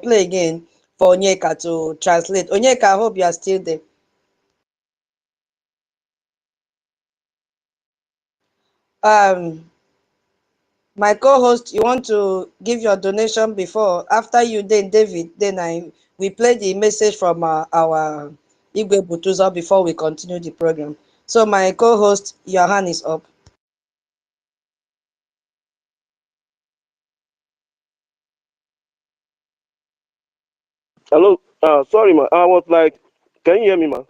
play again for Onyeka to translate. Onyeka, I hope you are still there. My co-host, you want to give your donation before, after you, then David, then we play the message from our Igwe Butuzo before we continue the program. So my co-host, your hand is up. Hello. Sorry, man. I was like, can you hear me, man?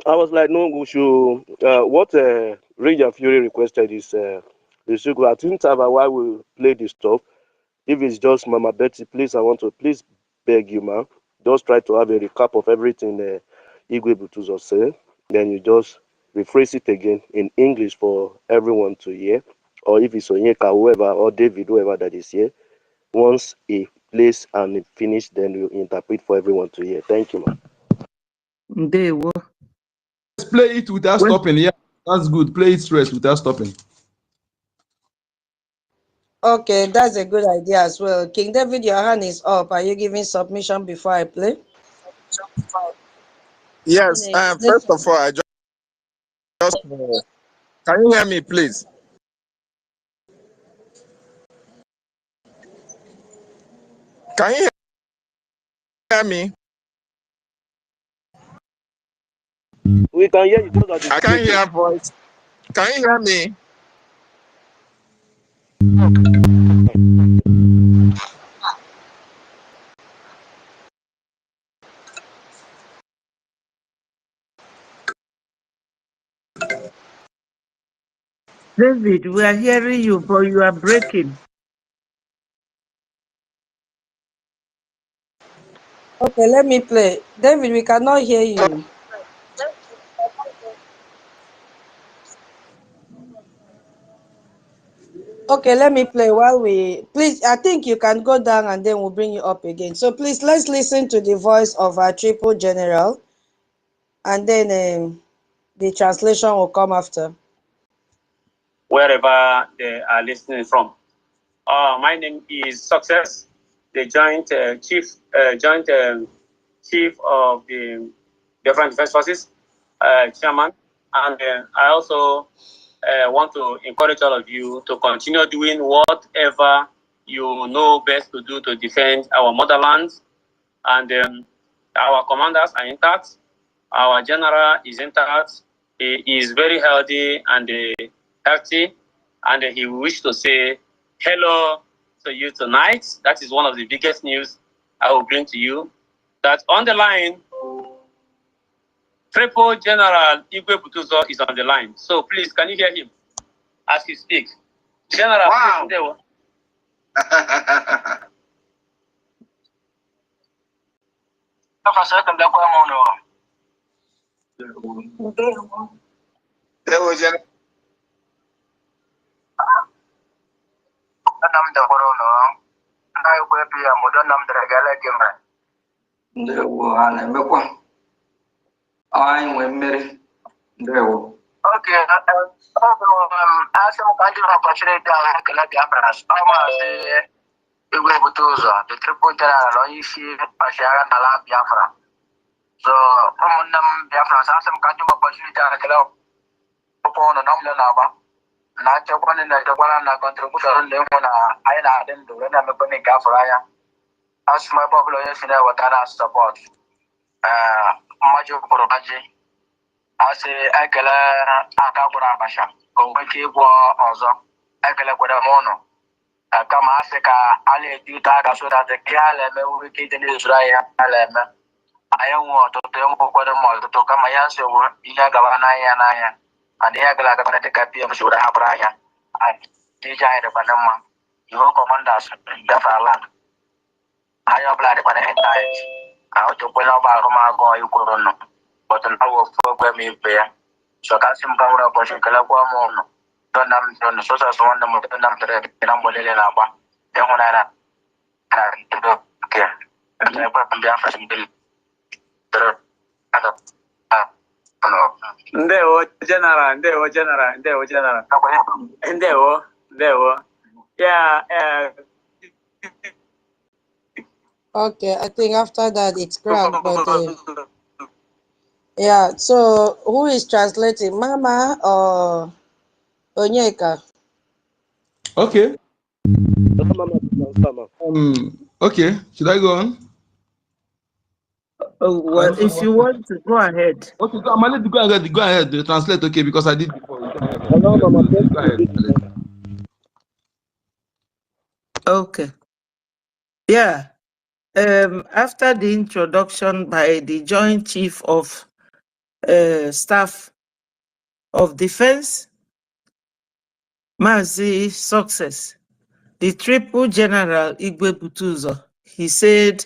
I was like, no, we should. What Radiant Fury requested is the sequel. I think about why we play this stuff. If it's just Mama Betty, please, I want to please beg you, man. Just try to have a recap of everything Igwe Butuzo said. Then you just rephrase it again in English for everyone to hear. Or if it's Onyeka, whoever, or David, whoever that is here. Once he plays and it finished, then you interpret for everyone to hear. Thank you, man. Let's play it without stopping. Yeah, that's good. Play it straight without stopping. Okay, that's a good idea as well. King David, your hand is up. Are you giving submission before I play? Yes. First of all, I just can you hear me, please? Can you hear me? We can hear you. I can't hear voice. Can you hear me? David, we are hearing you, but you are breaking. Okay, let me play. David, we cannot hear you. Okay, let me play while we... Please, I think you can go down and then we'll bring you up again. So please, let's listen to the voice of our triple general. And then the translation will come after. Wherever they are listening from. My name is Success, the joint chief of the Different Defense Forces, chairman. And I also want to encourage all of you to continue doing whatever you know best to do to defend our motherland. And our commanders are intact. Our general is intact. He is very healthy and healthy. And he wished to say hello to you tonight. That is one of the biggest news I will bring to you. That on the line, Triple General Igwe Butuzo is on the line. So please, can you hear him as he speaks? General, wow. Please, Okay, as I'm going to opportunity, I can let Igwe Butuzo, the triple general, Oishi, Pashara, Nala, Biafra. So, Biafra, as I'm going to opportunity, I can help upon a nominal number. Not the one in the one and a contribution, I didn't do it. I'm a panic Gafraya. As my population, what I support. Much of Porobaji. As a Ekela Akabura Basha, Kongaki war also, Ekela Guadamono, Kamaseka, Ali Duta, so that the Kialem, we get in Israel, Alem. I am want to tell Guadamol to come my answer, Yagavanaya, and the Yagalaka of Shura Abraya, and Tijay the Panama, your commanders, Dafalan. I am glad for the entire. I want to put over Roma, you could know. But an hour program is there. So Cassim Power of Shikalaquamono. Don't on the social one of the number of Nambolaba. Then when I care. And I put them down for some bill. General. Yeah, Okay, I think after that it's cracked, but yeah. So who is translating, Mama or Onyeka? Okay. Okay. Should I go on? Oh, well, if you want to go ahead. Okay, go, Malady, go ahead. Go ahead. Translate. Okay, because I did before. Go ahead. Allow Mama Betty Go to ahead, do the Malady. Okay. Yeah. After the introduction by the Joint Chief of Staff of Defense, Mazi Success, the Triple General Igwe Butuzo, he said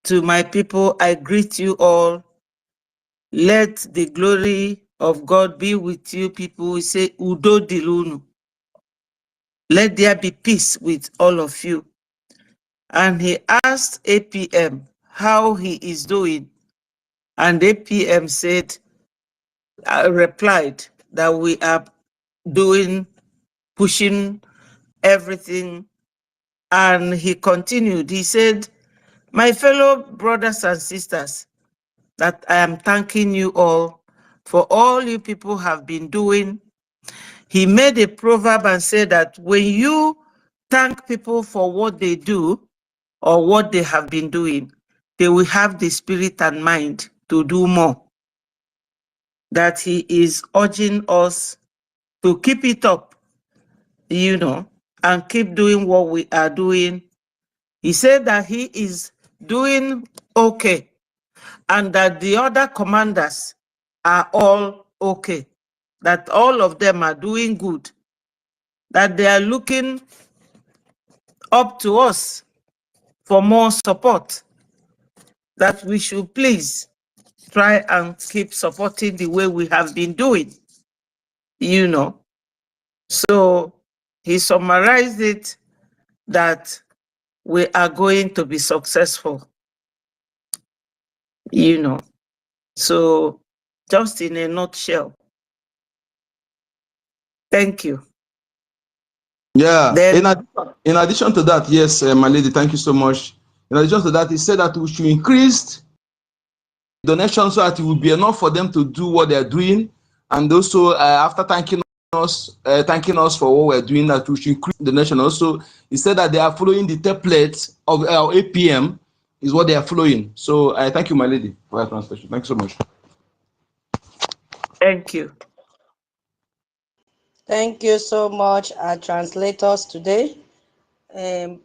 to my people, I greet you all. Let the glory of God be with you, people. He said, Udo Dilunu. Let there be peace with all of you. And he asked APM how he is doing. And APM said, replied that we are doing, pushing everything. And he continued, he said, my fellow brothers and sisters, that I am thanking you all for all you people have been doing. He made a proverb and said that when you thank people for what they do or what they have been doing, they will have the spirit and mind to do more. That he is urging us to keep it up, and keep doing what we are doing. He said that he is doing okay and that the other commanders are all okay, that all of them are doing good, that they are looking up to us for more support, that we should please try and keep supporting the way we have been doing, So he summarized it that we are going to be successful, So just in a nutshell. Thank you. Yeah. Then, In addition to that, yes, my lady, thank you so much. In addition to that, he said that we should increase donations so that it will be enough for them to do what they're doing. And also, after thanking us for what we're doing, that we should increase donation. Also, he said that they are following the template of our APM, is what they are following. So I thank you, my lady, for your translation. Thank you so much. thank you. Thank you so much, our translators today.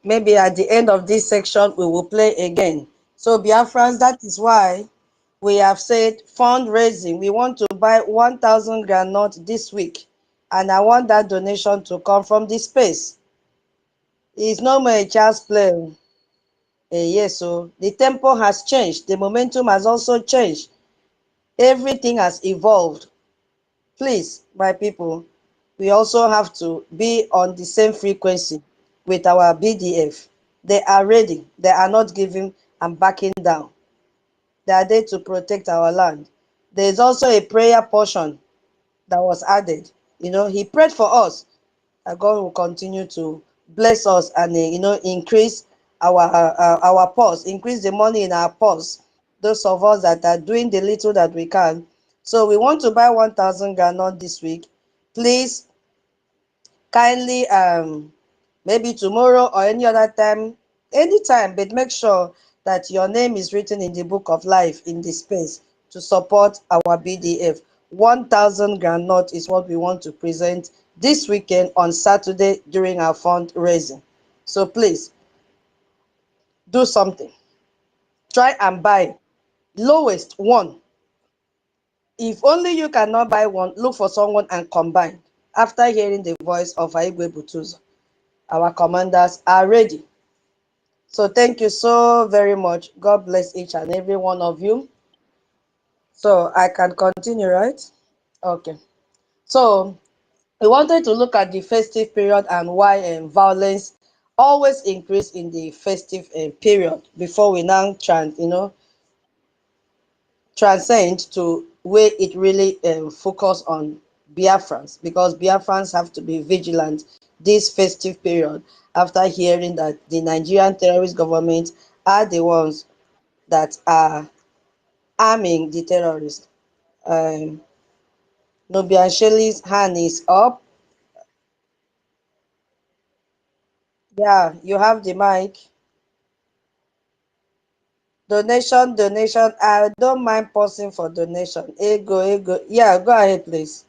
Maybe at the end of this section, we will play again. So Biafrans, that is why we have said fundraising. We want to buy 1,000 groundnut this week. And I want that donation to come from this space. It's no more a child's play. Yes, so the tempo has changed. The momentum has also changed. Everything has evolved. Please, my people, we also have to be on the same frequency with our BDF. They are ready. They are not giving and backing down. They are there to protect our land. There is also a prayer portion that was added. He prayed for us that God will continue to bless us and increase our purse, increase the money in our purse. Those of us that are doing the little that we can. So we want to buy 1,000 gallon this week. Please kindly maybe tomorrow or any other time, anytime, but make sure that your name is written in the book of life in this space to support our BDF. 1,000 groundnut is what we want to present this weekend on Saturday during our fundraising. So please do something. Try and buy lowest one. If only you cannot buy one, look for someone and combine. After hearing the voice of Igwe Butuzo, our commanders are ready. So thank you so very much. God bless each and every one of you. So I can continue, right? Okay. So we wanted to look at the festive period and why violence always increase in the festive period before we now transcend to where it really focus on Biafrans, because Biafrans have to be vigilant this festive period after hearing that the Nigerian terrorist government are the ones that are arming the terrorists. Nubian Shelley's hand is up. Yeah, you have the mic. Donation, donation. I don't mind pausing for donation. Ego, ego. Yeah, go ahead, please.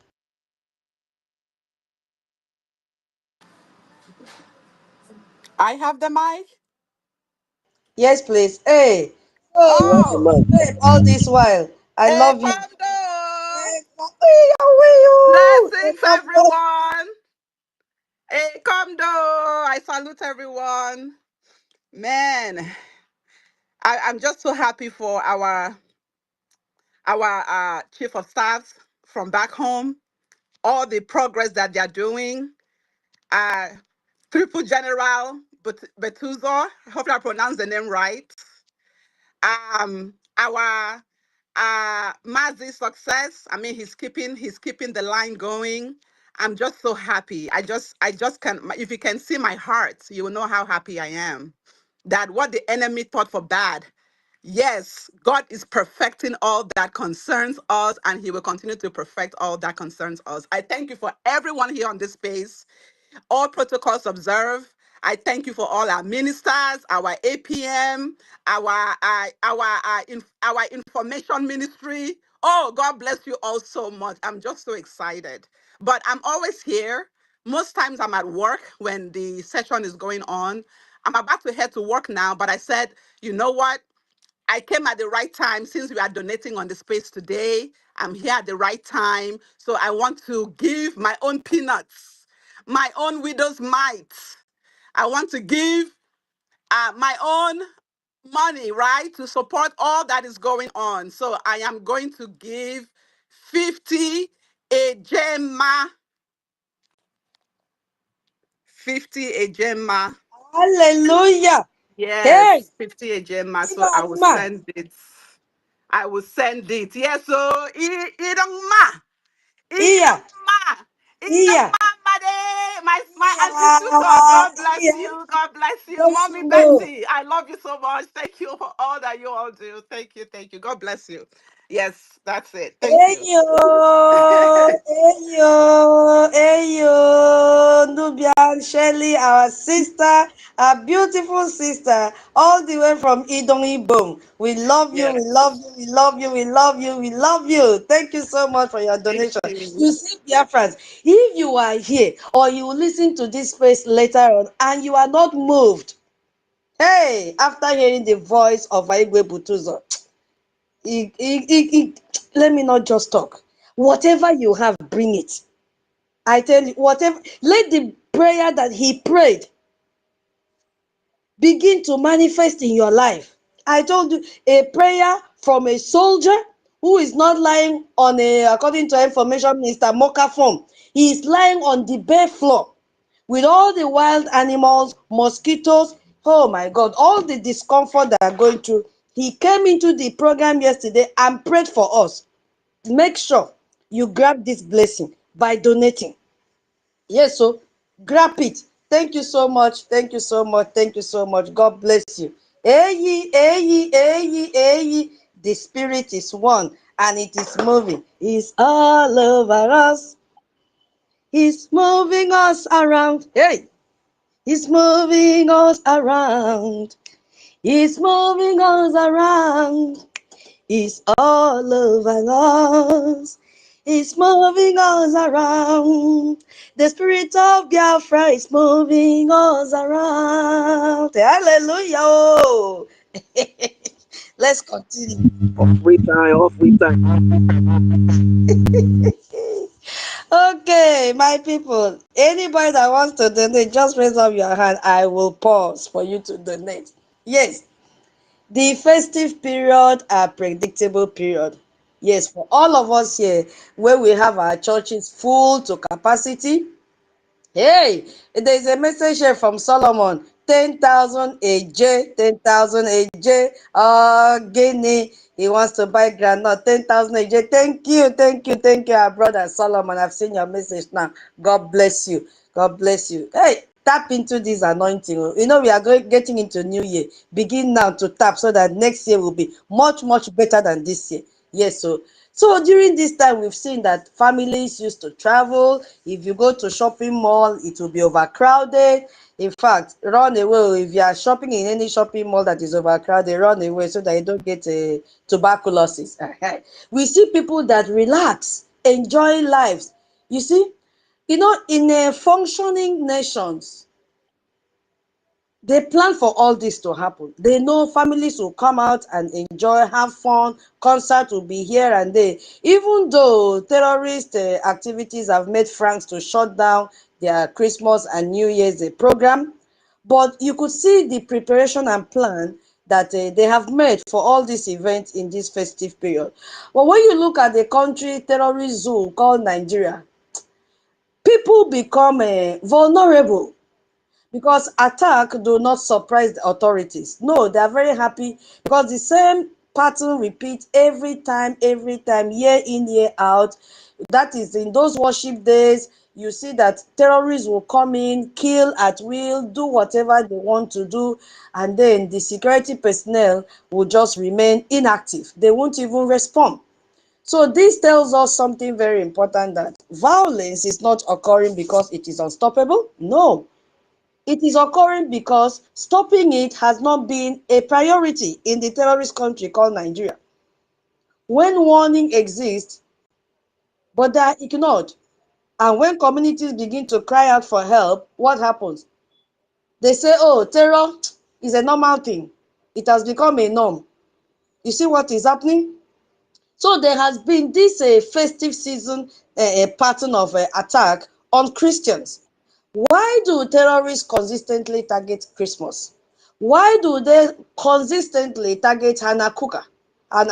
I have the mic. Yes, please. Hey. You have the Oh, Oh, mic. babe, all this while. I hey, love you. Kondo. Hey, Blessings, come on. everyone. Hey, Kondo. I salute everyone. Man, I'm just so happy for our chief of staff from back home. All the progress that they're doing. Uh, Triple General Betuzo. I hope I pronounced the name right. Our Mazi's success. I mean, he's keeping the line going. I'm just so happy. I just can. If you can see my heart, you will know how happy I am. That what the enemy thought for bad, yes, God is perfecting all that concerns us, and He will continue to perfect all that concerns us. I thank you for everyone here on this space, all protocols observed. I thank you for all our ministers, our APM, our information ministry. Oh, God bless you all so much. I'm just so excited. But I'm always here. Most times I'm at work when the session is going on. I'm about to head to work now, but I said, you know what? I came at the right time since we are donating on the space today. I'm here at the right time. So I want to give my own peanuts, my own widow's mite. I want to give my own money, right, to support all that is going on. So I am going to give 50 a gemma, 50 a gemma. Hallelujah. Hey, Yes, 50 a gemma. So I will Imama. send it. I will send it. Yes, so idongma. Iya, Idongma. iya. Idongma made. My auntie Susan, Yeah, God bless yeah. you. God bless you. Bless Mommy you. Betty, I love you so much. Thank you for all that you all do. Thank you. Thank you. God bless you. Yes, that's it. Thank you. Eyo, eyo, Nubian Shelley, our sister, our beautiful sister, all the way from Idong. We love you, we Yes. love you, we love you, we love you, we love you. Thank you so much for your Thank donation. you. You see, dear friends, if you are here or you listen to this space later on and you are not moved, hey, after hearing the voice of Aigwe Butuzo, let me not just talk. Whatever you have, bring it. I tell you, whatever, let the prayer that he prayed begin to manifest in your life. I told you, a prayer from a soldier who is not lying on a, according to information minister, Mocha form. He is lying on the bare floor with all the wild animals, mosquitoes. Oh my God, all the discomfort that are going through. He came into the program yesterday and prayed for us. Make sure you grab this blessing by donating. Yes, so grab it. Thank you so much. Thank you so much. Thank you so much. God bless you. Eyi, eyi, eyi, eyi. The spirit is one and it is moving. It's all over us. He's moving us around. Hey, he's moving us around. He's moving us around. He's all over us. He's moving us around. The spirit of Biafra is moving us around. Hallelujah. Let's continue. Off with time. Okay, my people. Anybody that wants to donate, just raise up your hand. I will pause for you to donate. Yes, the festive period are predictable period. Yes, for all of us here, where we have our churches full to capacity. Hey, there's a message here from Solomon. 10,000 a J, 10,000 a J. Guinea. He wants to buy granite. 10,000 a J. Thank you, thank you, thank you, our brother Solomon. I've seen your message now. God bless you. God bless you. Hey, tap into this anointing. You know, we are getting into new year. Begin now to tap so that next year will be much, much better than this year. Yes, so during this time, we've seen that families used to travel. If you go to shopping mall, it will be overcrowded. In fact, run away. If you are shopping in any shopping mall that is overcrowded, run away so that you don't get tuberculosis. We see people that relax, enjoy lives. You see, you know, in a functioning nations, they plan for all this to happen. They know families will come out and enjoy, have fun, concert will be here and there. Even though terrorist activities have made France to shut down their Christmas and New Year's program, but you could see the preparation and plan that they have made for all these events in this festive period. But when you look at the country terrorist zone called Nigeria, people become vulnerable because attack do not surprise the authorities. No, they are very happy because the same pattern repeats every time, year in, year out. That is, in those worship days, you see that terrorists will come in, kill at will, do whatever they want to do, and then the security personnel will just remain inactive. They won't even respond. So this tells us something very important, that violence is not occurring because it is unstoppable. No, it is occurring because stopping it has not been a priority in the terrorist country called Nigeria. When warning exists, but they are ignored, and when communities begin to cry out for help, what happens? They say, oh, terror is a normal thing. It has become a norm. You see what is happening? So there has been this festive season pattern of attack on Christians. Why do terrorists consistently target Christmas? Why do they consistently target Hanukkah and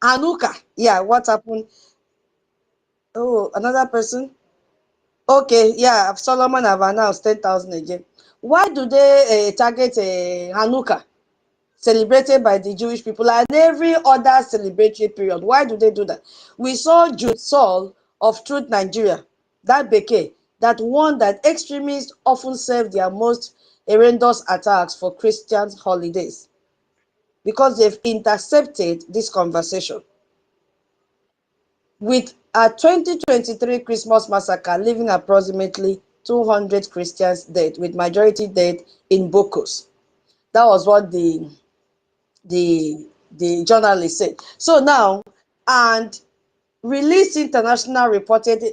Hanukkah? Yeah, what happened? Oh, another person? Okay, yeah, Solomon have announced 10,000 again. Why do they target Hanukkah, celebrated by the Jewish people, and every other celebratory period? Why do they do that? We saw Jude Saul of Truth Nigeria, that Beke, that warned that extremists often serve their most horrendous attacks for Christian holidays because they've intercepted this conversation. With a 2023 Christmas massacre leaving approximately 200 Christians dead, with majority dead in Bokos. That was what the journalist said. So now, and Release International reported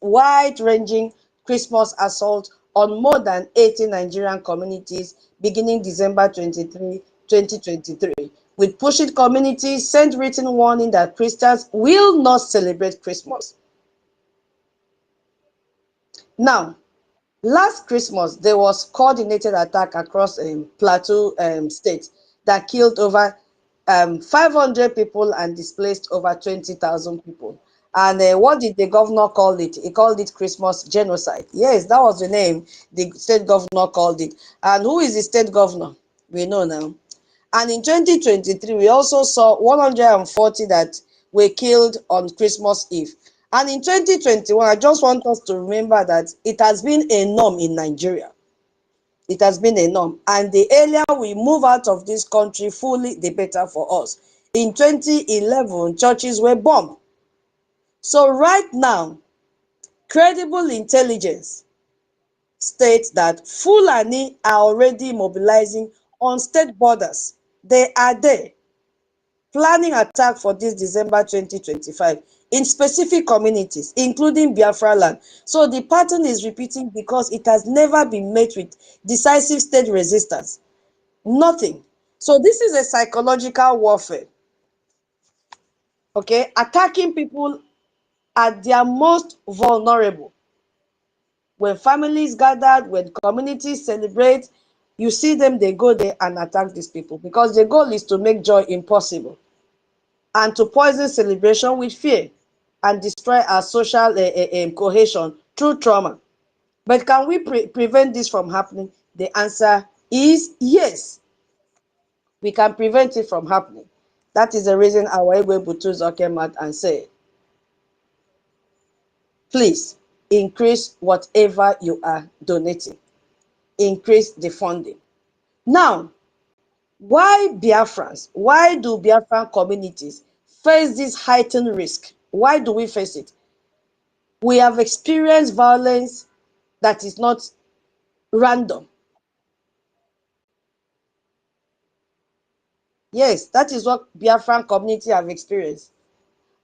wide-ranging Christmas assault on more than 80 Nigerian communities beginning December 23, 2023, with pushing communities sent written warning that Christians will not celebrate Christmas. Now, last Christmas, there was coordinated attack across Plateau State that killed over 500 people and displaced over 20,000 people. And what did the governor call it? He called it Christmas genocide. Yes, that was the name the state governor called it. And who is the state governor? We know now. And in 2023, we also saw 140 that were killed on Christmas Eve. And in 2021, I just want us to remember that it has been a norm in Nigeria. It has been a norm. And the earlier we move out of this country fully, the better for us. In 2011, churches were bombed. So right now, credible intelligence states that Fulani are already mobilizing on state borders. They are there, planning attack for this December 2025 in specific communities, including Biafra land. So the pattern is repeating because it has never been met with decisive state resistance. Nothing. So this is a psychological warfare. Okay, attacking people at their most vulnerable. When families gathered, when communities celebrate, you see them, they go there and attack these people because the goal is to make joy impossible and to poison celebration with fear and destroy our social cohesion through trauma. But can we prevent this from happening? The answer is yes. We can prevent it from happening. That is the reason our Igwe Butuzo came out and said, please, increase whatever you are donating. Increase the funding. Now, why Biafrans? Why do Biafran communities face this heightened risk? Why do we face it? We have experienced violence that is not random. Yes, that is what Biafran community have experienced.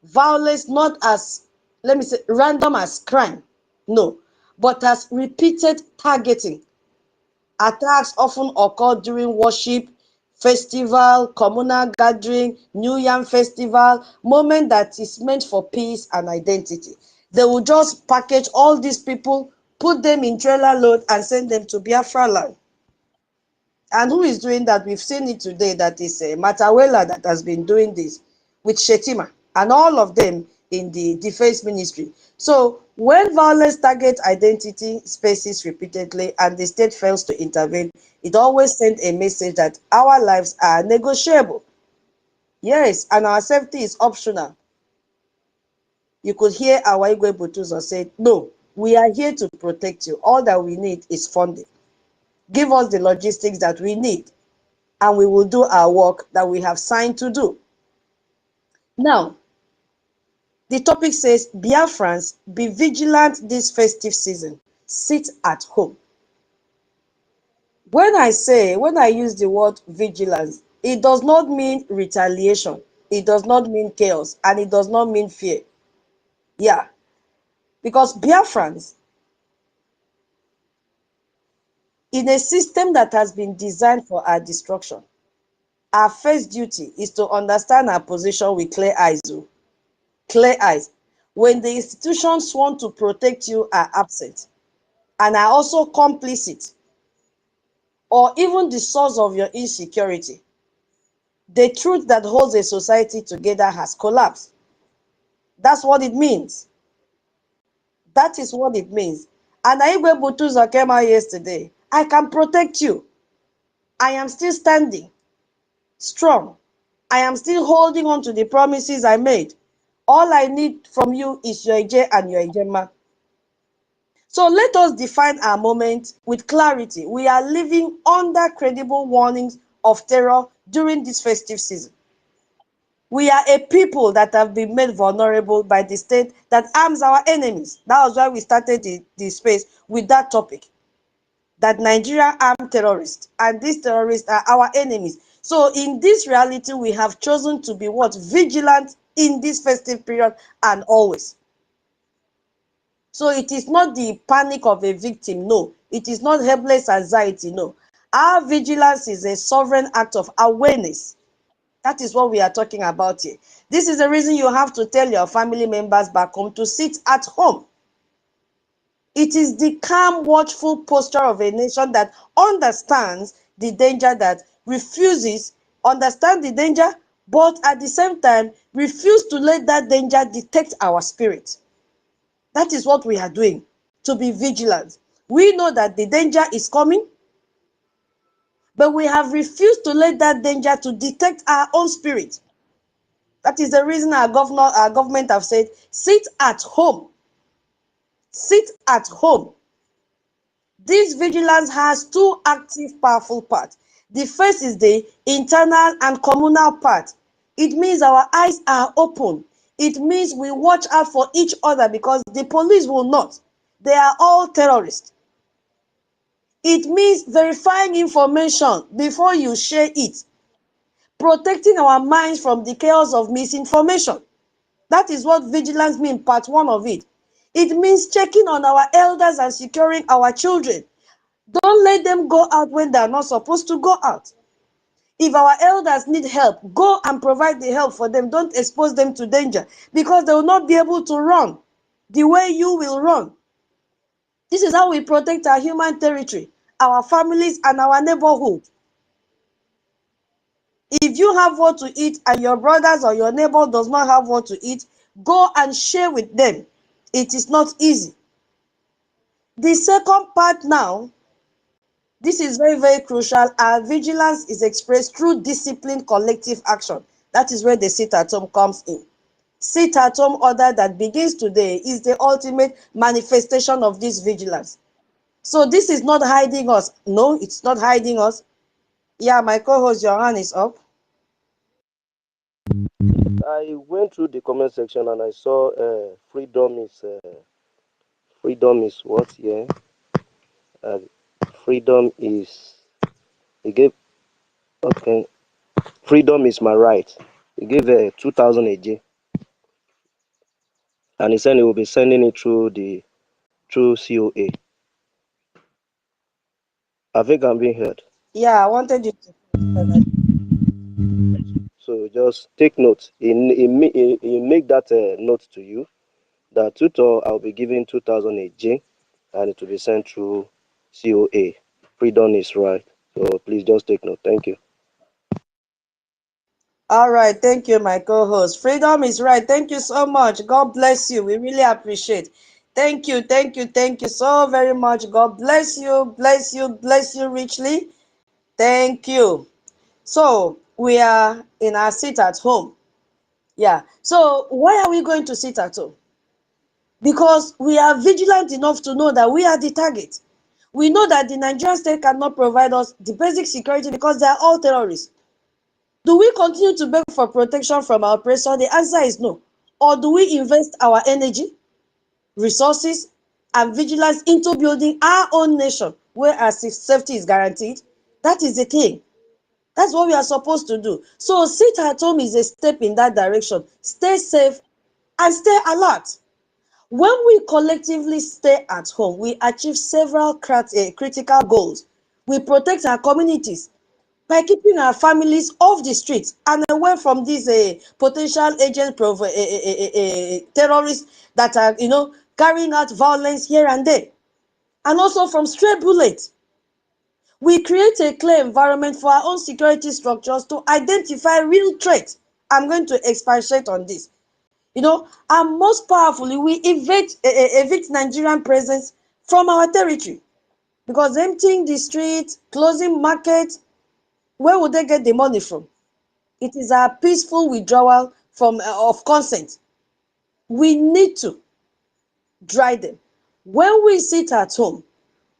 Violence not as, let me say, random as crime, no, but as repeated targeting. Attacks often occur during worship, festival, communal gathering, New Yam festival, moment that is meant for peace and identity. They will just package all these people, put them in trailer load and send them to Biafra land. And who is doing that? We've seen it today. That is Matawela that has been doing this with Shetima and all of them in the defense ministry. So when violence targets identity spaces repeatedly and the state fails to intervene, it always sends a message that our lives are negotiable. Yes, and our safety is optional. You could hear our Igwe Butuzo say, no, we are here to protect you. All that we need is funding. Give us the logistics that we need, and we will do our work that we have signed to do. Now, the topic says, Biafrans, be vigilant this festive season. Sit at home. When I use the word vigilance, it does not mean retaliation. It does not mean chaos, and it does not mean fear. Yeah, because Biafrans, in a system that has been designed for our destruction, our first duty is to understand our position with clear eyes. Clear eyes. When the institutions sworn to protect you are absent and are also complicit, or even the source of your insecurity, the truth that holds a society together has collapsed. That's what it means. That is what it means. And Igwe Butuzo came out yesterday. I can protect you. I am still standing strong. I am still holding on to the promises I made. All I need from you is your Ije and your Ijema. So let us define our moment with clarity. We are living under credible warnings of terror during this festive season. We are a people that have been made vulnerable by the state that arms our enemies. That was why we started the space with that topic. That Nigeria armed terrorists, and these terrorists are our enemies. So in this reality, we have chosen to be what? Vigilant in this festive period and always. So it is not the panic of a victim, no. It is not helpless anxiety, no. Our vigilance is a sovereign act of awareness. That is what we are talking about here. This is the reason you have to tell your family members back home to sit at home. It is the calm, watchful posture of a nation that understands the danger, that understand the danger, but at the same time, refuse to let that danger detect our spirit. That is what we are doing, to be vigilant. We know that the danger is coming, but we have refused to let that danger to detect our own spirit. That is the reason our government have said, sit at home. Sit at home. This vigilance has two active, powerful parts. The first is the internal and communal part. It means our eyes are open. It means we watch out for each other because the police will not. They are all terrorists. It means verifying information before you share it. Protecting our minds from the chaos of misinformation. That is what vigilance means, part one of it. It means checking on our elders and securing our children. Don't let them go out when they are not supposed to go out. If our elders need help, go and provide the help for them. Don't expose them to danger because they will not be able to run the way you will run. This is how we protect our human territory, our families, and our neighborhood. If you have what to eat and your brothers or your neighbor does not have what to eat, go and share with them. It is not easy. The second part now, this is very, very crucial. Our vigilance is expressed through disciplined collective action. That is where the sit at home comes in. sit-at-home order that begins today is the ultimate manifestation of this vigilance. So this is not hiding us. No, it's not hiding us. Yeah, my co-host, your hand is up. I went through the comment section and I saw freedom is what here? Freedom is he gave okay. Freedom is my right. He gave 2,000 a day, and he said he will be sending it through COA. I think I'm being heard. Yeah, I wanted you to. So just take note. He make that note to you that tutor I'll be giving 2,000 a day, and it will be sent through COA. Freedom is right. So please just take note. Thank you. All right, thank you, my co-host. Freedom is right. Thank you so much. God bless you. We really appreciate. Thank you, thank you, thank you so very much. God bless you, bless you, bless you richly. Thank you. So we are in our sit at home. Yeah. So why are we going to sit at home? Because we are vigilant enough to know that we are the target. We know that the Nigerian state cannot provide us the basic security because they are all terrorists. Do we continue to beg for protection from our oppressor? The answer is no. Or do we invest our energy, resources, and vigilance into building our own nation where our safety is guaranteed? That is the thing. That's what we are supposed to do. So sit at home is a step in that direction. Stay safe and stay alert. When we collectively stay at home, we achieve several critical goals. We protect our communities by keeping our families off the streets and away from these potential agent terrorists that are, carrying out violence here and there, and also from stray bullets. We create a clear environment for our own security structures to identify real threats. I'm going to expatiate on this. And most powerfully, we evict Nigerian presence from our territory, because emptying the streets, closing markets, where would they get the money from? It is our peaceful withdrawal of consent. We need to dry them. When we sit at home,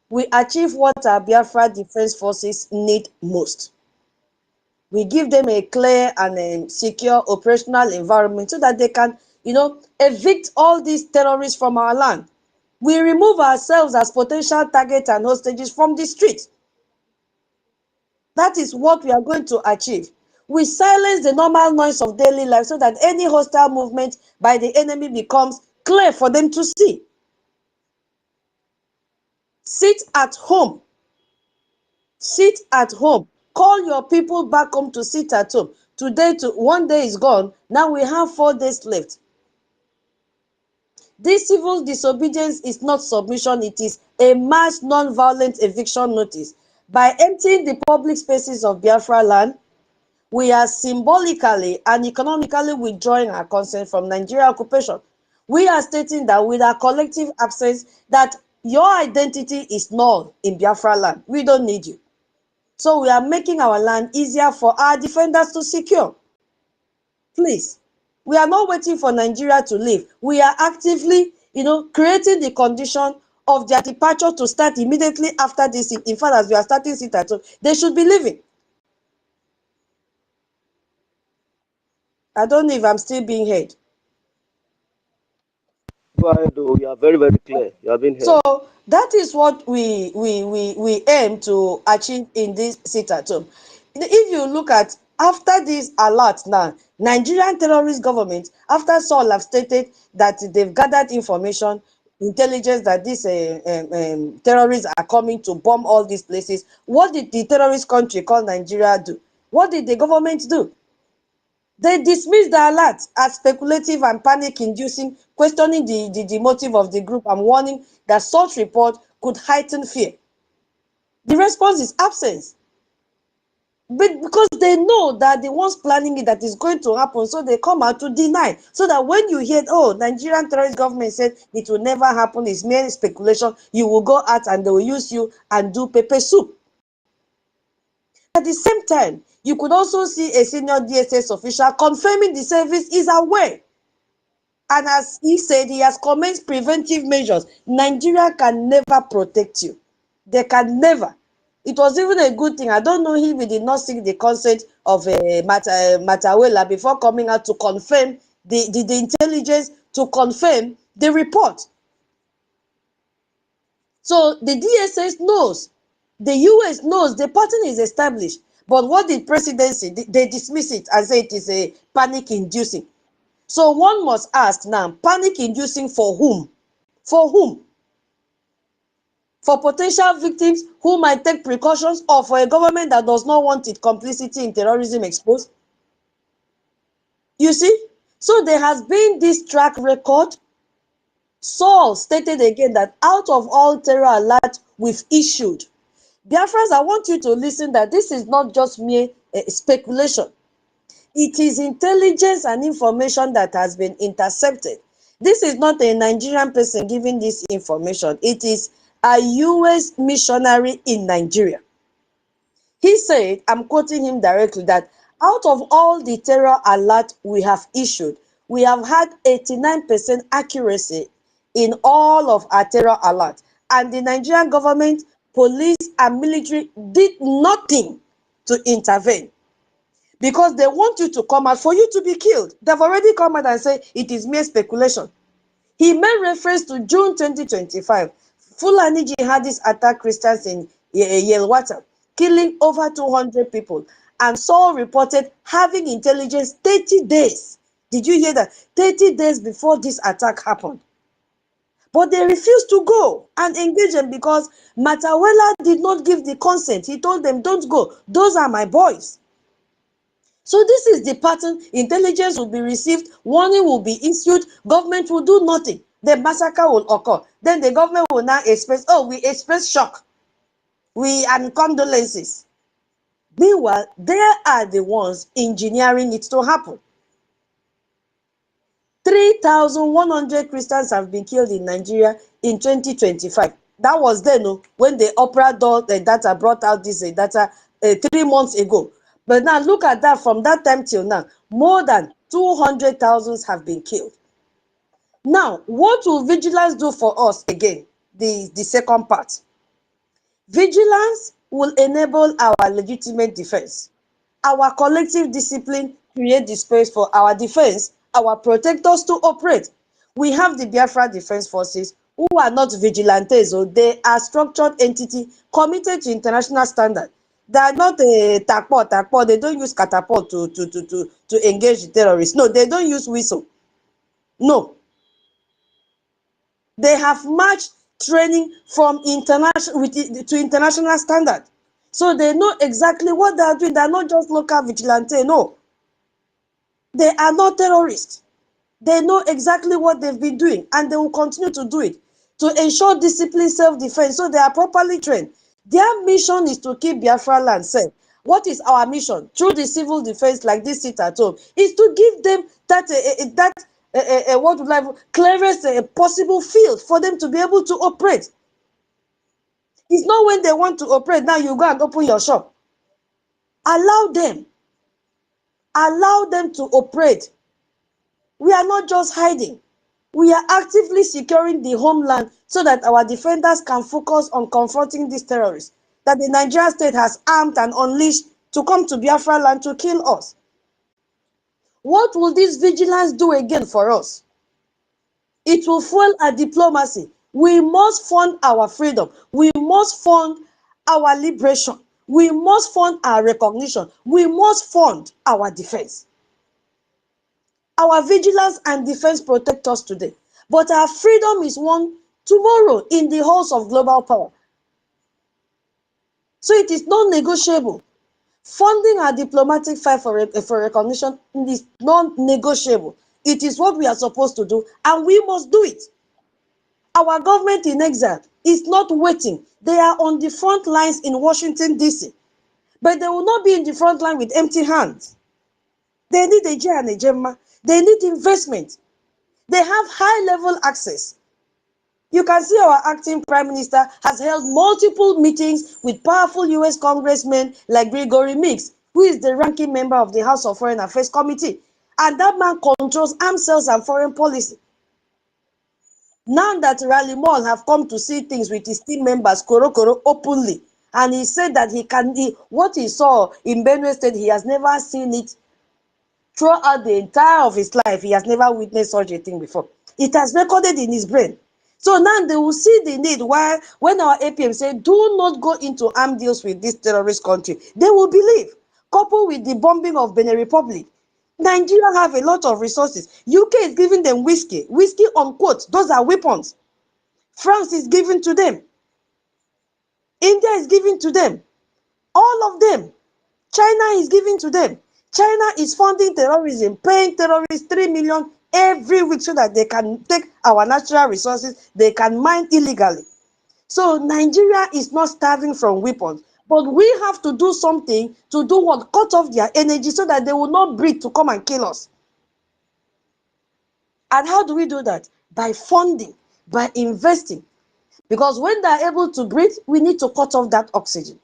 we achieve what our Biafra Defense Forces need most. We give them a clear and secure operational environment so that they can, evict all these terrorists from our land. We remove ourselves as potential targets and hostages from the streets. That is what we are going to achieve. We silence the normal noise of daily life so that any hostile movement by the enemy becomes clear for them to see. Sit at home. Sit at home. Call your people back home to sit at home. Today, one day is gone. Now we have 4 days left. This civil disobedience is not submission. It is a mass non-violent eviction notice. By emptying the public spaces of Biafra land, we are symbolically and economically withdrawing our consent from Nigerian occupation. We are stating that with our collective absence, that your identity is null in Biafra land. We don't need you. So we are making our land easier for our defenders to secure. Please, we are not waiting for Nigeria to leave. We are actively, creating the condition of their departure to start immediately after this. In fact, as we are starting sit at home, they should be leaving. I don't know if I'm still being heard. Go ahead, though. You are very, very clear. You have been So heard. that is what we aim to achieve in this sit at home. If you look at after this alert now, Nigerian terrorist government, after Saul have stated that they've gathered information, intelligence that these terrorists are coming to bomb all these places, what did the terrorist country called Nigeria do? What did the government do? They dismissed the alert as speculative and panic-inducing, questioning the motive of the group and warning that such report could heighten fear. The response is absence. But because they know that the ones planning it, that is going to happen, so they come out to deny. So that when you hear, oh, Nigerian terrorist government said it will never happen, it's mere speculation, you will go out and they will use you and do pepper soup. At the same time, you could also see a senior DSS official confirming the service is aware And as he said, he has commenced preventive measures. Nigeria can never protect you. They can never. It was even a good thing. I don't know if he did not seek the consent of Matawela before coming out to confirm the intelligence, to confirm the report. So the DSS knows, the US knows the pattern is established. But what did presidency? They dismiss it and say it is a panic inducing. So one must ask now, panic inducing for whom? For whom? For potential victims who might take precautions, or for a government that does not want its complicity in terrorism exposed? You see? So there has been this track record. Saul stated again that out of all terror alerts we've issued, Biafrans, I want you to listen that this is not just mere speculation. It is intelligence and information that has been intercepted. This is not a Nigerian person giving this information. It is a US missionary in Nigeria. He said, I'm quoting him directly, that out of all the terror alerts we have issued, we have had 89% accuracy in all of our terror alerts. And the Nigerian government, police, and military did nothing to intervene, because they want you to come out for you to be killed. They've already come out and said it is mere speculation. He made reference to June 2025. Fulani jihadists attacked Christians in Yelwata, killing over 200 people. And Saul reported having intelligence 30 days. Did you hear that? 30 days before this attack happened. But they refused to go and engage them because Matawela did not give the consent. He told them, don't go. Those are my boys. So this is the pattern. Intelligence will be received, warning will be issued, government will do nothing. The massacre will occur. Then the government will now express, oh, we express shock. And condolences. Meanwhile, they are the ones engineering it to happen. 3,100 Christians have been killed in Nigeria in 2025. That was then, when the Opera data brought out this data 3 months ago. But now look at that, from that time till now, more than 200,000 have been killed. Now, what will vigilance do for us again? The second part. Vigilance will enable our legitimate defense. Our collective discipline create the space for our defense, our protectors to operate. We have the Biafra Defense Forces, who are not vigilantes, so they are structured entity committed to international standard. They are not a takpo. They don't use catapult to engage the terrorists. No, they don't use whistle. No. They have matched training from to international standard. So they know exactly what they are doing. They are not just local vigilante. No. They are not terrorists. They know exactly what they've been doing, and they will continue to do it to ensure discipline, self-defense. So they are properly trained. Their mission is to keep Biafra land safe. What is our mission? Through the civil defense, like this sit at home, is to give them clearest possible field for them to be able to operate. It's not when they want to operate, now you go and open your shop. Allow them. Allow them to operate. We are not just hiding. We are actively securing the homeland so that our defenders can focus on confronting these terrorists that the Nigerian state has armed and unleashed to come to Biafra land to kill us. What will this vigilance do again for us? It will fuel our diplomacy. We must fund our freedom. We must fund our liberation. We must fund our recognition. We must fund our defense. Our vigilance and defense protect us today, but our freedom is won tomorrow in the halls of global power. So it is non-negotiable. Funding our diplomatic fight for recognition is non-negotiable. It is what we are supposed to do, and we must do it. Our government in exile is not waiting. They are on the front lines in Washington, D.C., but they will not be in the front line with empty hands. They need a J and a Gemma. They need investment. They have high-level access. You can see our acting prime minister has held multiple meetings with powerful US congressmen like Gregory Meeks, who is the ranking member of the House of Foreign Affairs Committee. And that man controls arms sales and foreign policy. Now that Rally Mall have come to see things with his team members, Koro openly, and he said that what he saw in Benue State, he has never seen it throughout the entire of his life. He has never witnessed such a thing before. It has recorded in his brain. So now they will see the need why when our APM say do not go into armed deals with this terrorist country, they will believe. Coupled with the bombing of Benin Republic, Nigeria have a lot of resources. UK is giving them whiskey unquote. Those are weapons. France is giving to them. India is giving to them. All of them. China is giving to them. China is funding terrorism, paying terrorists 3 million every week so that they can take our natural resources, they can mine illegally. So Nigeria is not starving from weapons, but we have to do something to do what? Cut off their energy so that they will not breed to come and kill us. And how do we do that? By funding, by investing. Because when they are able to breathe, we need to cut off that oxygen.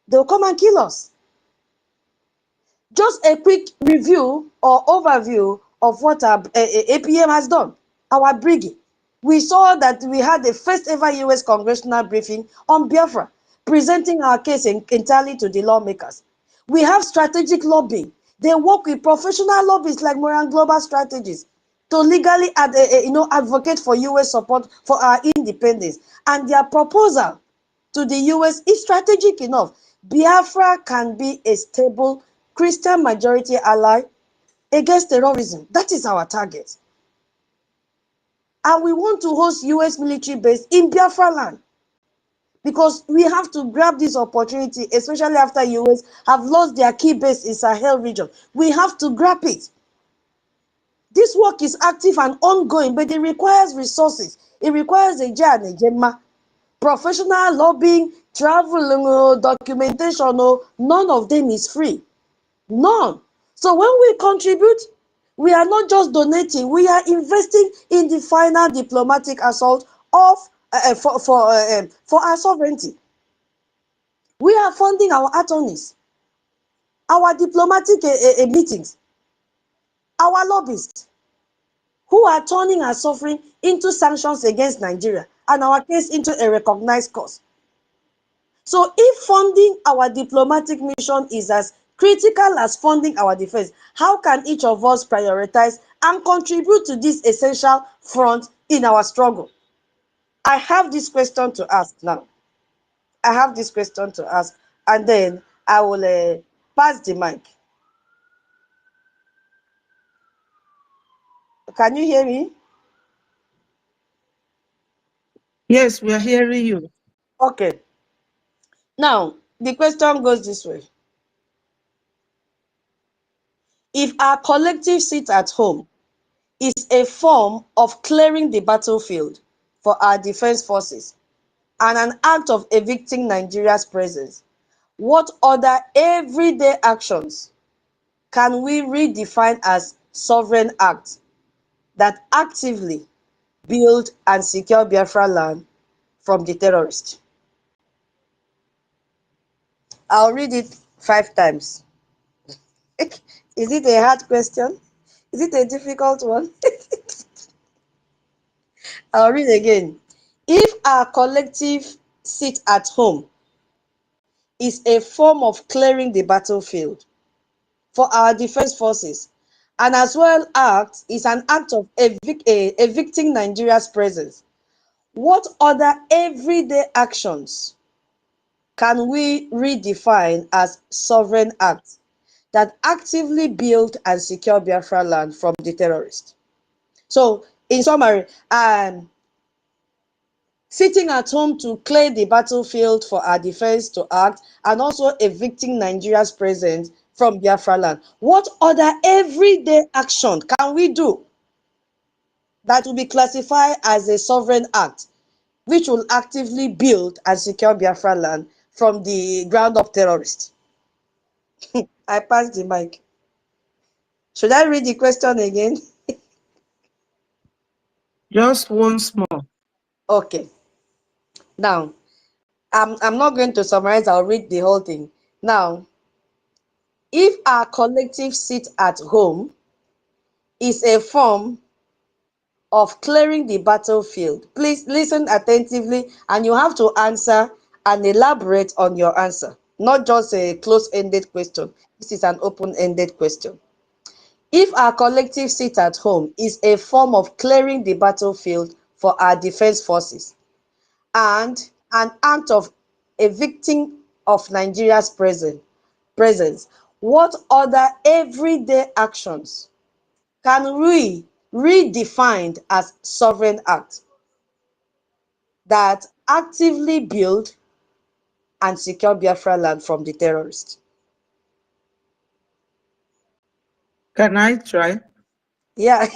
They'll come and kill us. Just a quick review or overview of what our APM has done. Our briefing. We saw that we had the first ever US congressional briefing on Biafra, presenting our case entirely to the lawmakers. We have strategic lobbying. They work with professional lobbyists like Moran Global Strategies to legally advocate for US support for our independence. And their proposal to the US is strategic enough. Biafra can be a stable Christian majority ally against terrorism. That is our target. And we want to host US military base in Biafra land. Because we have to grab this opportunity, especially after US have lost their key base in Sahel region. We have to grab it. This work is active and ongoing, but it requires resources. It requires a Gemma, professional lobbying, travel, documentation. None of them is free. None. So when we contribute, we are not just donating, we are investing in the final diplomatic assault of for our sovereignty. We are funding our attorneys, our diplomatic meetings, our lobbyists, who are turning our suffering into sanctions against Nigeria and our case into a recognized cause. So if funding our diplomatic mission is as critical as funding our defense, how can each of us prioritize and contribute to this essential front in our struggle? I have this question to ask now. I have this question to ask, and then I will pass the mic. Can you hear me? Yes, we are hearing you. Okay. Now, the question goes this way. If our collective sit at home is a form of clearing the battlefield for our defense forces and an act of evicting Nigeria's presence, what other everyday actions can we redefine as sovereign acts that actively build and secure Biafra land from the terrorists? I'll read it 5 times. Is it a hard question? Is it a difficult one? I'll read again. If our collective sit at home is a form of clearing the battlefield for our defense forces, and as well is an act of evicting Nigeria's presence, what other everyday actions can we redefine as sovereign acts that actively build and secure Biafra land from the terrorists? So, in summary, sitting at home to clear the battlefield for our defense to act, and also evicting Nigeria's presence from Biafra land. What other everyday action can we do that will be classified as a sovereign act, which will actively build and secure Biafra land from the ground up terrorists? I pass the mic. Should I read the question again? Just once more. Okay. Now, I'm not going to summarize, I'll read the whole thing. Now, if our collective sit at home is a form of clearing the battlefield? Please listen attentively, and you have to answer and elaborate on your answer, not just a close-ended question. This is an open-ended question. If our collective sit at home is a form of clearing the battlefield for our defense forces and an act of evicting of Nigeria's presence, what other everyday actions can we redefined as sovereign act that actively build and secure Biafra land from the terrorists? Can I try? Yeah,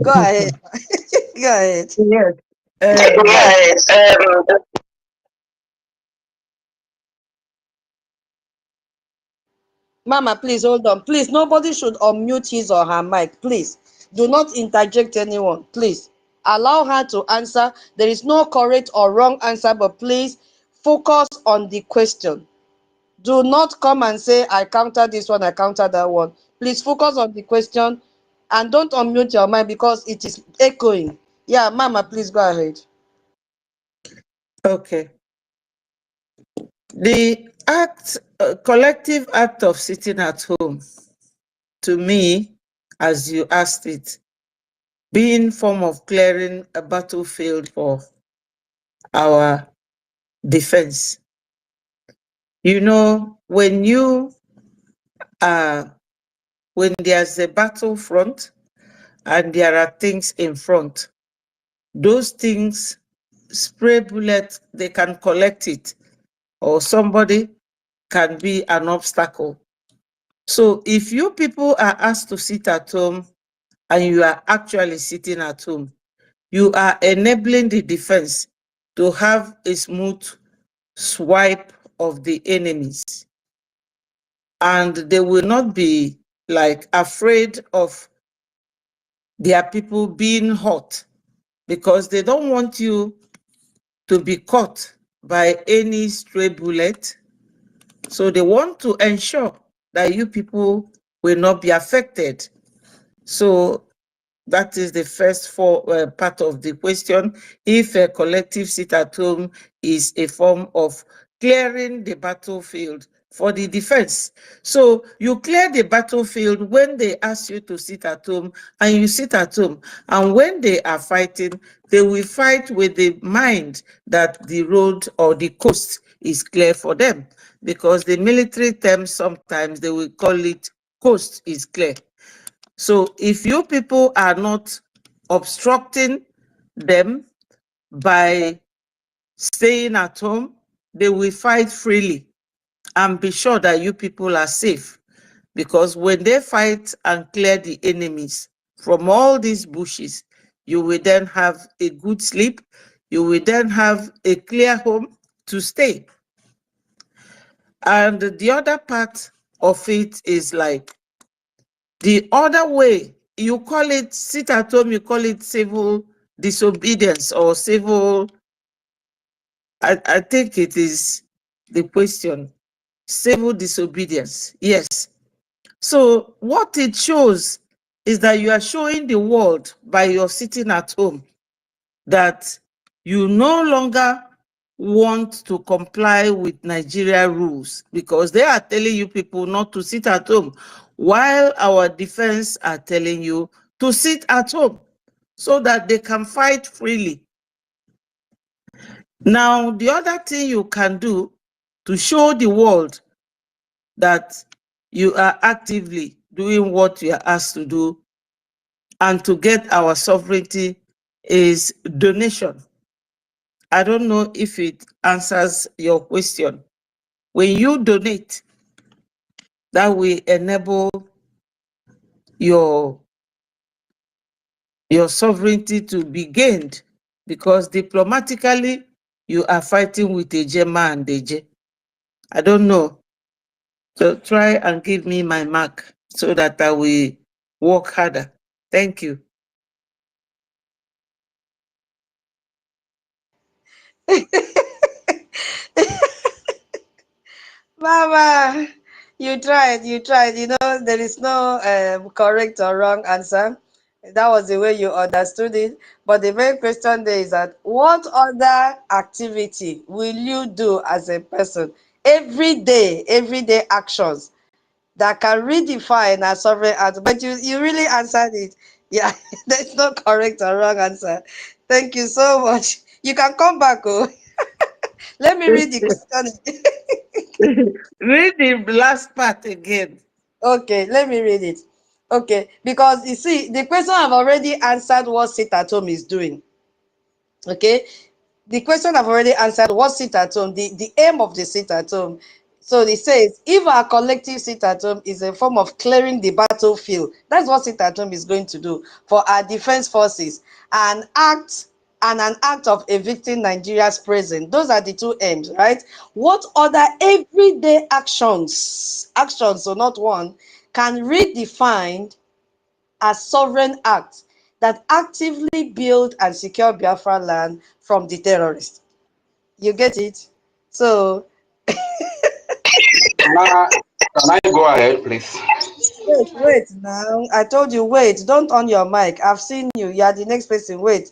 go ahead. Go ahead. Yes. Yes. Mama, please hold on. Please, nobody should unmute his or her mic. Please, do not interject anyone. Please, allow her to answer. There is no correct or wrong answer, but please focus on the question. Do not come and say, I counter this one, I counter that one. Please focus on the question and don't unmute your mic because it is echoing. Yeah, Mama, please go ahead. Okay. The collective act of sitting at home, to me, as you asked it, being form of clearing a battlefield for our defense. You know, when there's a battlefront and there are things in front, those things spray bullets, they can collect it, or somebody can be an obstacle. So if you people are asked to sit at home and you are actually sitting at home, you are enabling the defense to have a smooth swipe of the enemies. And they will not be like afraid of their people being hurt, because they don't want you to be caught by any stray bullet. So they want to ensure that you people will not be affected. So that is the first part of the question. If a collective sit at home is a form of clearing the battlefield for the defense. So you clear the battlefield when they ask you to sit at home, and you sit at home. And when they are fighting, they will fight with the mind that the road or the coast is clear for them, because the military term sometimes they will call it coast is clear. So if you people are not obstructing them by staying at home, they will fight freely, and be sure that you people are safe. Because when they fight and clear the enemies from all these bushes, you will then have a good sleep. You will then have a clear home to stay. And the other part of it is like the other way, you call it sit at home, you call it civil disobedience or civil, I think it is the question, civil disobedience. Yes. So what it shows is that you are showing the world by your sitting at home that you no longer want to comply with Nigeria rules, because they are telling you people not to sit at home, while our defense are telling you to sit at home so that they can fight freely. Now, the other thing you can do to show the world that you are actively doing what you are asked to do and to get our sovereignty is donation. I don't know if it answers your question. When you donate, that will enable your sovereignty to be gained, because diplomatically you are fighting with a Jema and a J. I don't know. So try and give me my mark so that I will work harder. Thank you. Mama, You tried, you tried. You know, there is no correct or wrong answer. That was the way you understood it. But the main question there is that what other activity will you do as a person everyday actions that can redefine a sovereign act? But you really answered it. Yeah, there's no correct or wrong answer. Thank you so much. You can come back. Oh, let me read the question. Read the last part again. Okay, let me read it. Okay, because you see, the question I've already answered what sit at home is doing. Okay, the question I've already answered what sit at home, the aim of the sit at home. So it says, if our collective sit at home is a form of clearing the battlefield, that's what sit at home is going to do for our defense forces, an act of evicting Nigeria's prison. Those are the two aims, right? What other everyday actions, so not one, can redefine a sovereign act that actively build and secure Biafra land from the terrorists? You get it? So Can I go ahead, please? wait now. I told you wait. Don't on your mic. I've seen you. You are the next person. Wait,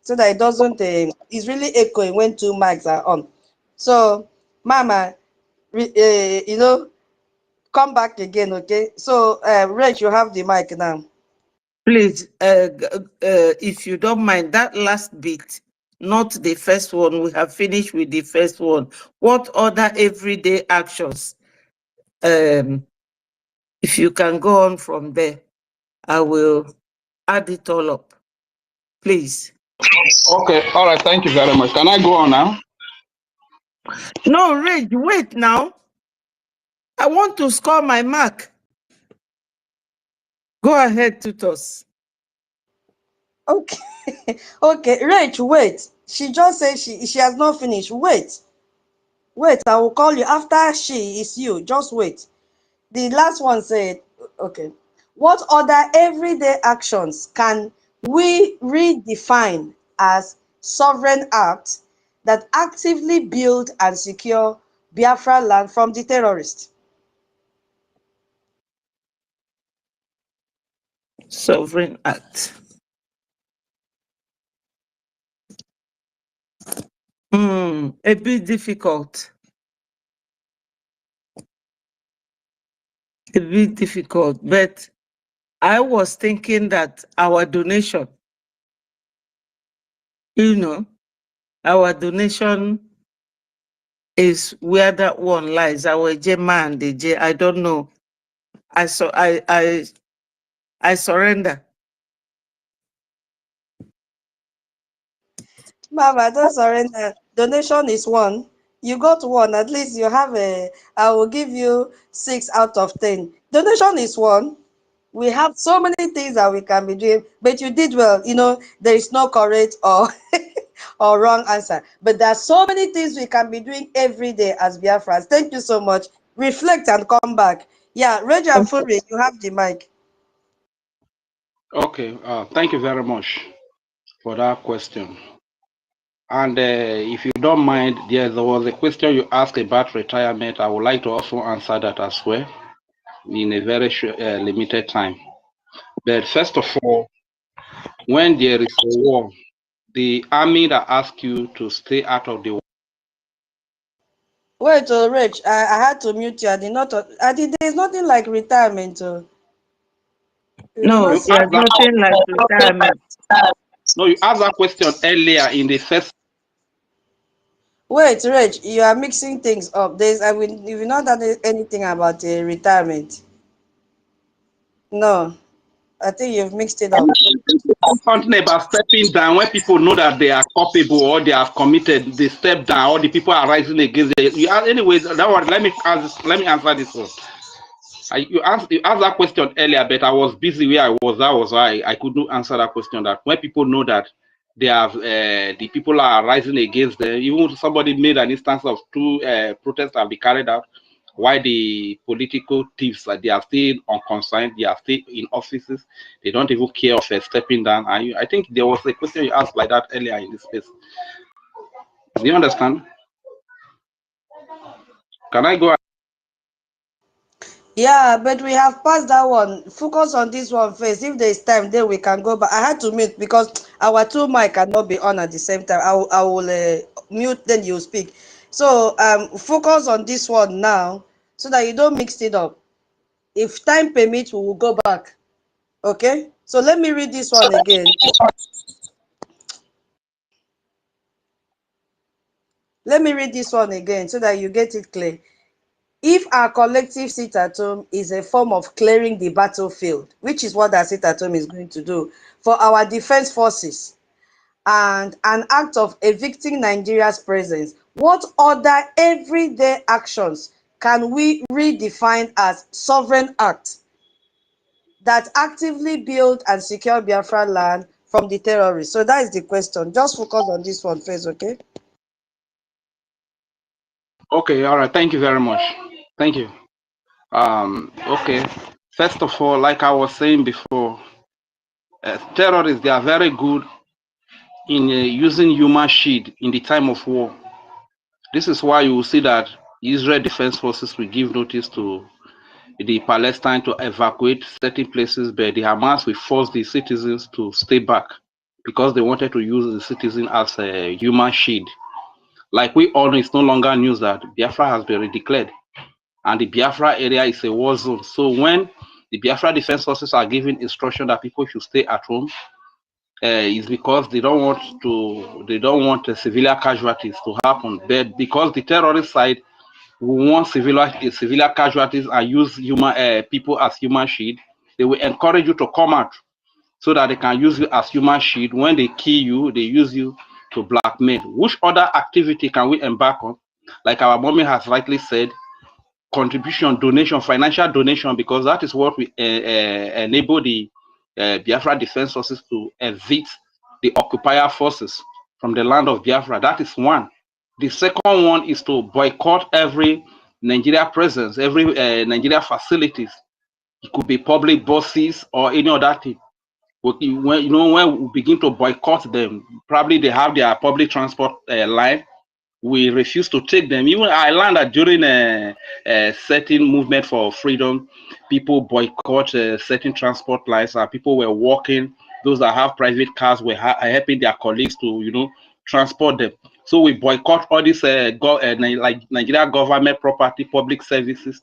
so that it doesn't. It's really echoing when two mics are on. So, Mama, you know, come back again, okay? So, Rach, you have the mic now. Please, if you don't mind, that last bit, not the first one. We have finished with the first one. What other everyday actions? If you can go on from there, I will add it all up. Please. Okay, all right, thank you very much. Can I go on now? No, Rage, wait now. I want to score my mark. Go ahead, Tutos. Okay, okay, Rach, wait. She just said she has not finished. Wait, I will call you after she is you. Just wait. The last one said, okay, what other everyday actions can we redefine as sovereign acts that actively build and secure Biafra land from the terrorists? Sovereign act. A bit difficult. A bit difficult, but I was thinking that our donation, our donation is where that one lies. Our Jema and the J. I don't know. I surrender. Mama, don't surrender. Donation is one. You got one. At least you have I will give you 6 out of 10. Donation is one. We have so many things that we can be doing, but you did well. There is no correct or or wrong answer. But there are so many things we can be doing every day as Biafrans. Thank you so much. Reflect and come back. Yeah, Reggie and Fury, you have the mic. Okay, thank you very much for that question. And if you don't mind, there was a question you asked about retirement. I would like to also answer that as well in a very short, limited time. But first of all, when there is a war, the army that asks you to stay out of the war. Wait, Rich, I had to mute you. I did not. There's nothing like retirement. No, there's nothing like retirement. No, you asked that question earlier in the first. Wait, Rich, you are mixing things up. You will not done anything about retirement. No, I think you've mixed it up. Something about stepping down when people know that they are culpable or they have committed, they step down, or the people are rising against them. Anyways, that one. Let me answer this one. You asked that question earlier, but I was busy where I was. That was why I couldn't answer that question. That when people know that they have the people are rising against them, even somebody made an instance of 2 protests have been carried out. Why the political thieves they are still unconcerned, they are still in offices, they don't even care of stepping down. I think there was a question you asked like that earlier in this space. Do you understand? Can I go? Yeah, but we have passed that one. Focus on this one first. If there is time, then we can go back. I had to mute because our two mic cannot be on at the same time. I will mute, then you speak. So focus on this one now so that you don't mix it up. If time permits, we will go back. Okay? So let me read this one again. Let me read this one again so that you get it clear. If our collective sit at home is a form of clearing the battlefield, which is what our sit at home is going to do for our defense forces, and an act of evicting Nigeria's presence, what other everyday actions can we redefine as sovereign acts that actively build and secure Biafra land from the terrorists? So that is the question. Just focus on this one first, okay? Okay, all right. Thank you very much. Thank you. Okay. First of all, like I was saying before, terrorists, they are very good in using human shield in the time of war. This is why you will see that Israel Defense Forces will give notice to the Palestine to evacuate certain places, but the Hamas will force the citizens to stay back because they wanted to use the citizen as a human shield. Like we all know, it's no longer news that Biafra has been declared, and the Biafra area is a war zone. So when the Biafra Defense Forces are giving instruction that people should stay at home, is because they don't want civilian casualties to happen. But because the terrorist side will want civilian casualties and use human people as human shield, they will encourage you to come out so that they can use you as human shield. When they kill you, they use you to blackmail. Which other activity can we embark on? Like our mommy has rightly said, contribution, donation, financial donation, because that is what we enable the Biafra Defense Forces to evict the occupier forces from the land of Biafra. That is one. The second one is to boycott every Nigeria presence, every Nigeria facilities. It could be public buses or any other thing. When we begin to boycott them, probably they have their public transport line. We refuse to take them. Even I learned that during a certain movement for freedom, people boycott certain transport lines. People were walking. Those that have private cars were helping their colleagues to, transport them. So we boycott all these like Nigeria government property, public services.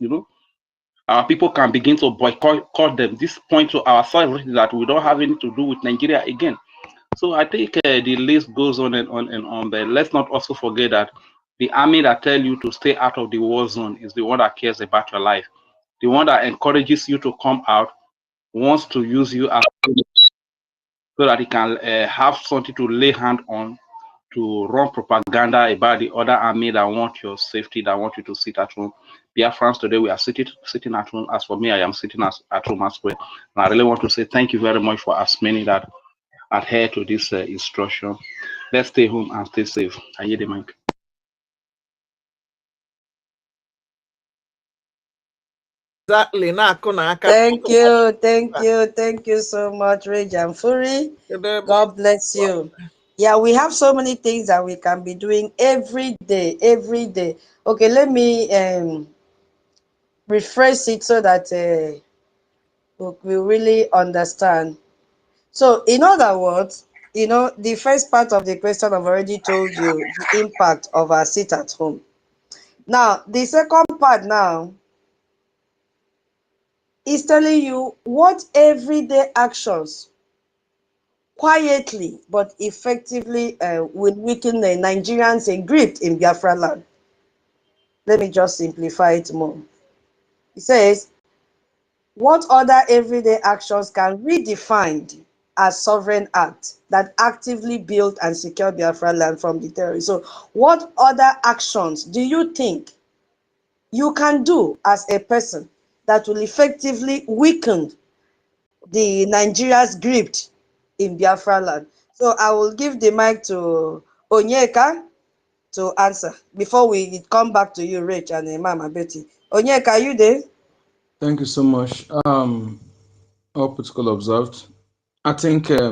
Our people can begin to boycott them. This point to ourselves that we don't have anything to do with Nigeria again. So I think the list goes on and on and on. But let's not also forget that the army that tell you to stay out of the war zone is the one that cares about your life. The one that encourages you to come out wants to use you as so that he can have something to lay hand on to run propaganda about the other army that want your safety, that want you to sit at home. France today, we are sitting at home. As for me, I am sitting at home as well. And I really want to say thank you very much for as many that adhere to this instruction. Let's stay home and stay safe. I hear the mic. Exactly. Thank you so much, Rage and Fury. God bless you. Yeah, we have so many things that we can be doing every day. Okay, let me rephrase it so that we really understand. So, in other words, the first part of the question I've already told you the impact of our sit at home. Now, the second part now is telling you what everyday actions quietly but effectively will weaken the Nigerians' grip in Biafra land. Let me just simplify it more. It says, what other everyday actions can be redefined as sovereign acts that actively build and secure Biafra land from the terrorists? So what other actions do you think you can do as a person that will effectively weaken the Nigeria's grip in Biafra land? So I will give the mic to Onyeka to answer before we come back to you, Rich and Mama Betty. Onyeka, are you there? Thank you so much. All protocol observed. I think I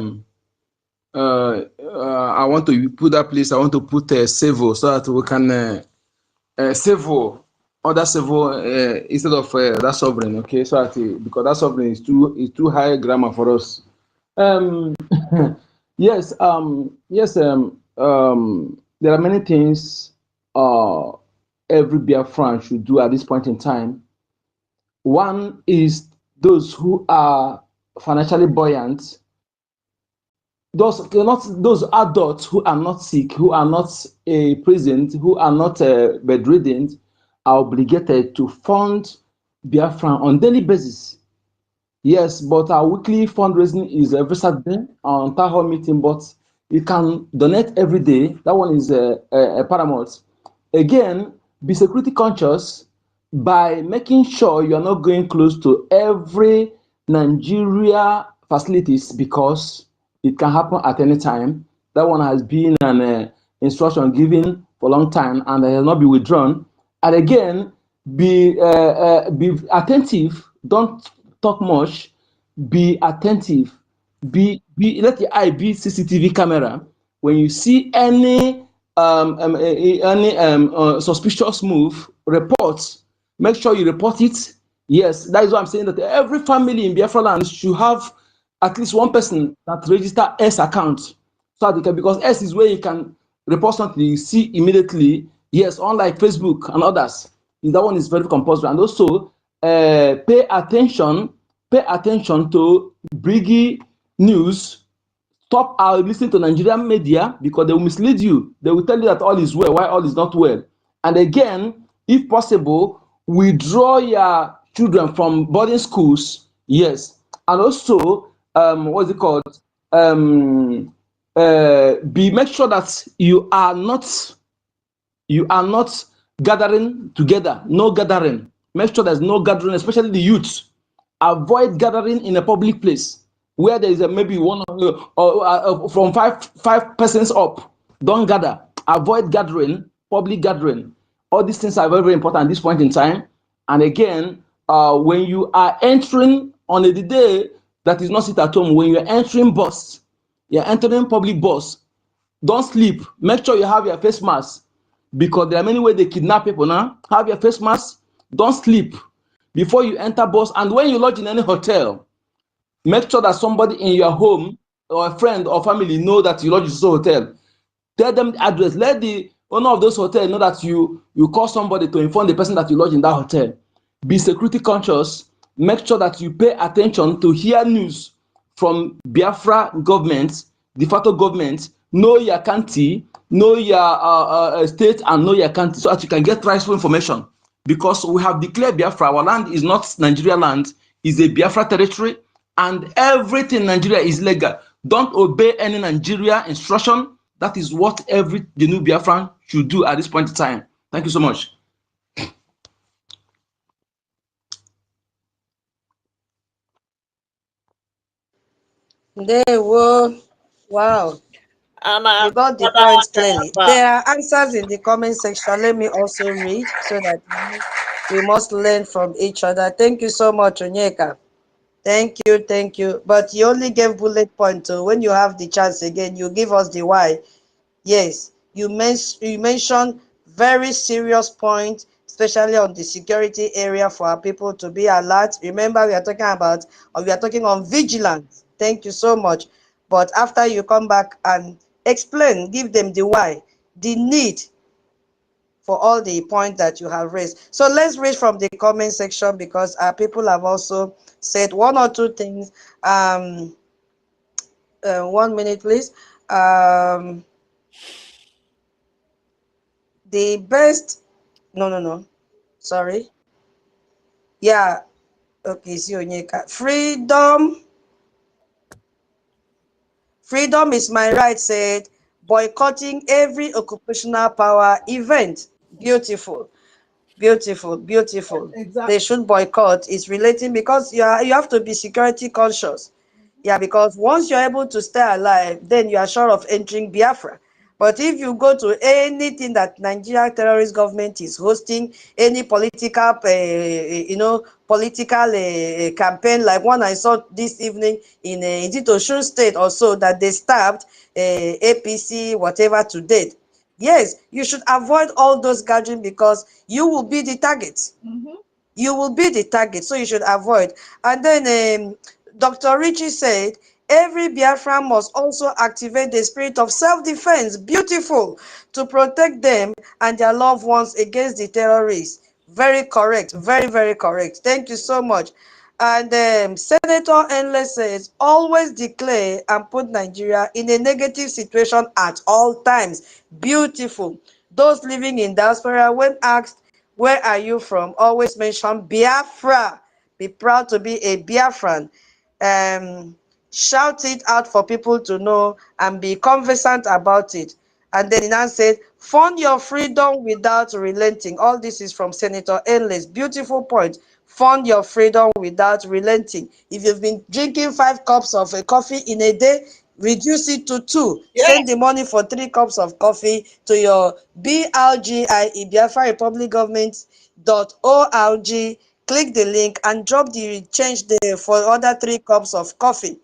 want to put that place. I want to put Sevo so that we can Sevo. other civil instead of that sovereign. Okay, so because that sovereign is too high grammar for us. Um, yes, there are many things every Biafran should do at this point in time. One is those who are financially buoyant, those adults who are not sick, who are not imprisoned, who are not bedridden, are obligated to fund Biafran on daily basis. Yes, but our weekly fundraising is every Saturday on town hall meeting, but you can donate every day. That one is paramount. Again, be security conscious by making sure you are not going close to every Nigeria facilities because it can happen at any time. That one has been an instruction given for a long time and it will not be withdrawn. And again, be attentive. Don't talk much. Be attentive. Let your eye be CCTV camera. When you see any suspicious move, report. Make sure you report it. Yes, that is why I'm saying that every family in Biafra land should have at least one person that register S account. So that they can, because S is where you can report something you see immediately. Yes, unlike Facebook and others, that one is very compulsory. And also pay attention to Briggy news. Stop listening to Nigerian media because they will mislead you. They will tell you that all is well while all is not well. And again, if possible, withdraw your children from boarding schools. Yes. And also, what's it called? Make sure that you are not gathering together. No gathering. Make sure there's no gathering, especially the youth. Avoid gathering in a public place where there is maybe one or from five persons up. Don't gather. Avoid gathering, public gathering. All these things are very, very important at this point in time. And again, when you are entering on a day that is not sit at home, when you're entering bus, you're entering public bus, don't sleep. Make sure you have your face mask because there are many ways they kidnap people now. Have your face mask. Don't sleep before you enter bus. And when you lodge in any hotel, make sure that somebody in your home or a friend or family know that you lodge in this hotel. Tell them the address. Let the owner of those hotels know that you call somebody to inform the person that you lodge in that hotel. Be security conscious. Make sure that you pay attention to hear news from Biafra government, de facto government. Know your county, know your state, and know your country so that you can get rightful information. Because we have declared Biafra, our land is not Nigeria land, is a Biafra territory, and everything in Nigeria is legal. Don't obey any Nigeria instruction. That is what the new Biafran should do at this point in time. Thank you so much. Wow. And You got the point clearly. There are answers in the comment section. Let me also read so that we must learn from each other. Thank you so much, Onyeka. Thank you. But you only gave bullet point. So when you have the chance again, you give us the why. Yes, you mentioned very serious point, especially on the security area for our people to be alert. Remember, we are talking on vigilance. Thank you so much. But after you come back and explain, give them the why, the need for all the points that you have raised. So let's read from the comment section because our people have also said one or two things. 1 minute, please. The best, no, sorry. Yeah, okay, see Onyeka. Freedom is my right, said boycotting every occupational power event. Beautiful. Exactly. They should boycott. It's relating because you have to be security conscious. Yeah, because once you're able to stay alive, then you are sure of entering Biafra. But if you go to anything that Nigeria terrorist government is hosting, any political, campaign like one I saw this evening in Osun State or so, that they stabbed APC whatever to date. Yes, you should avoid all those gatherings because you will be the target. You will be the target, so you should avoid. And then Dr. Richie said, every Biafran must also activate the spirit of self-defense, beautiful, to protect them and their loved ones against the terrorists. Very correct, very, very correct. Thank you so much. And Senator Endless says, always declare and put Nigeria in a negative situation at all times. Beautiful. Those living in diaspora, when asked, where are you from, always mention Biafra. Be proud to be a Biafran. Shout it out for people to know and be conversant about it. And then he now said, fund your freedom without relenting. All this is from Senator Endless. Beautiful point. Fund your freedom without relenting. If you've been drinking 5 cups of coffee in a day, reduce it to 2. Send the money for 3 cups of coffee to your BRGIE, Biafra Republic Government.org. Click the link and drop the change there for other 3 cups of coffee.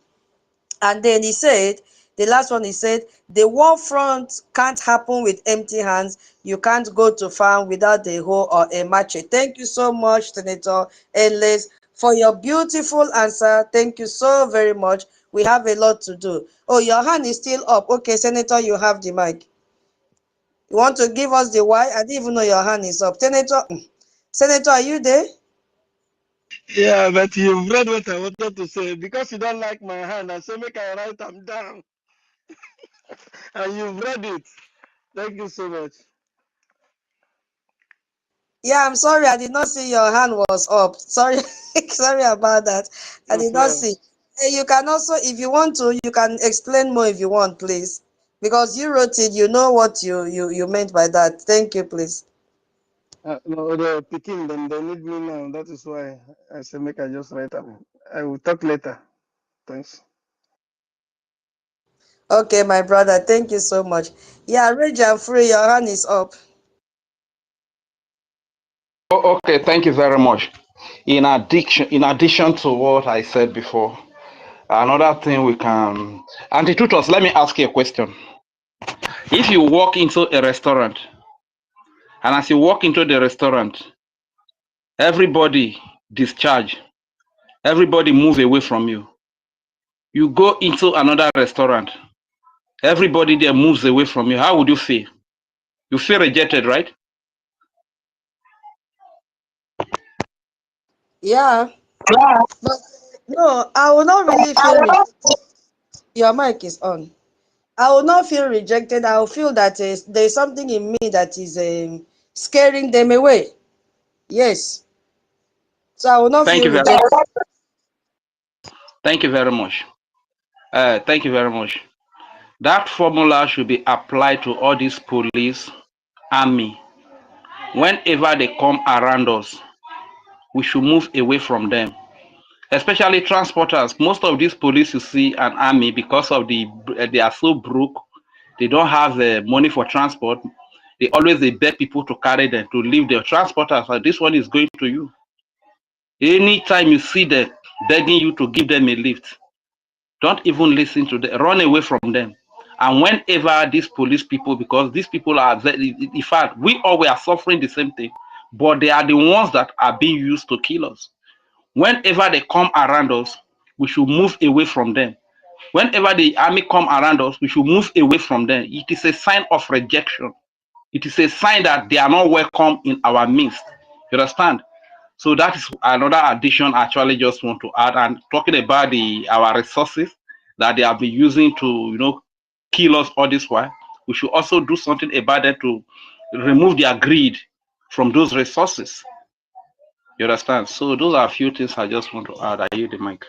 And then he said, the last one, he said, the war front can't happen with empty hands. You can't go to farm without a hoe or a machete. Thank you so much, Senator Endless, for your beautiful answer. Thank you so very much. We have a lot to do. Oh, your hand is still up. Okay, Senator, you have the mic. You want to give us the why? I didn't even know your hand is up. Senator, are you there? Yeah, but you've read what I wanted to say. Because you don't like my hand, I say make I write them down. And you've read it. Thank you so much. Yeah, I'm sorry. I did not see your hand was up. Sorry, sorry about that. I No did not problem. see. You can also, if you want to, you can explain more if you want, please. Because you wrote it, you know what you meant by that. Thank you, please. No, the picking them, they need me now. That is why I say make I just write them. I will talk later. Thanks. Okay, my brother. Thank you so much. Yeah, Rage and Free, your hand is up. Oh, okay, thank you very much. In addition to what I said before, another thing we can, Anti-Tutos, let me ask you a question. If you walk into a restaurant, and as you walk into the restaurant, everybody discharge, everybody move away from you. You go into another restaurant, everybody there moves away from you. How would you feel? You feel rejected, right? Yeah, but no, I will not really feel your mic is on. I will not feel rejected. I will feel that there's something in me that is scaring them away. Yes. So I will not Thank feel you very, rejected. thank you very much. Thank you very much. That formula should be applied to all these police, army. Whenever they come around us, we should move away from them. Especially transporters. Most of these police you see and army, because of they are so broke, they don't have the money for transport. They beg people to carry them, to leave their transporters. And this one is going to you. Anytime you see them begging you to give them a lift, don't even listen to them. Run away from them. And whenever these police people, because these people are, in fact, we all were suffering the same thing, but they are the ones that are being used to kill us. Whenever they come around us, we should move away from them. Whenever the army come around us, we should move away from them. It is a sign of rejection. It is a sign that they are not welcome in our midst. You understand? So that is another addition I actually just want to add. And talking about our resources that they have been using to, kill us all this while, we should also do something about it to remove their greed from those resources. You understand? So those are a few things I just want to add. I yield the mic.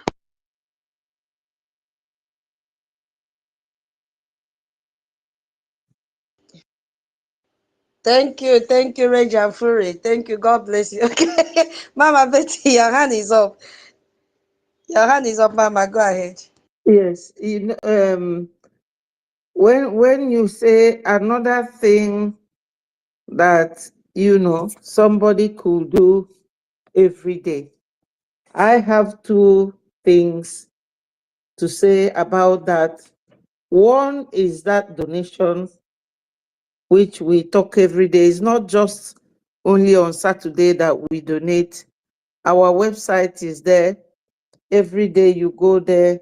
Thank you, Rage and Fury. Thank you. God bless you. Okay, Mama Betty, your hand is up. Your hand is up, Mama. Go ahead. Yes, when you say another thing that somebody could do every day, I have 2 things to say about that. One is that donation which we talk every day. It's not just only on Saturday that we donate. Our website is there. Every day you go there.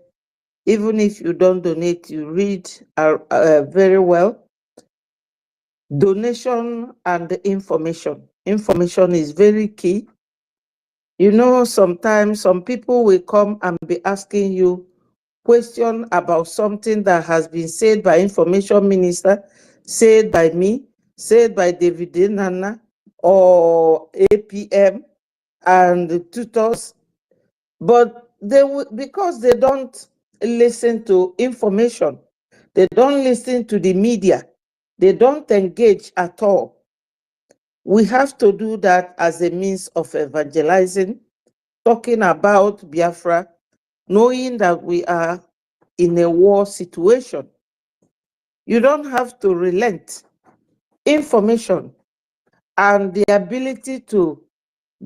Even if you don't donate, you read very well. Donation and information. Information is very key. You know, sometimes some people will come and be asking you question about something that has been said by information minister, said by me, said by David Nana or APM and tutors, but they because they don't listen to information, they don't listen to the media, they don't engage at all. We have to do that as a means of evangelizing, talking about Biafra, knowing that we are in a war situation. You don't have to relent. Information and the ability to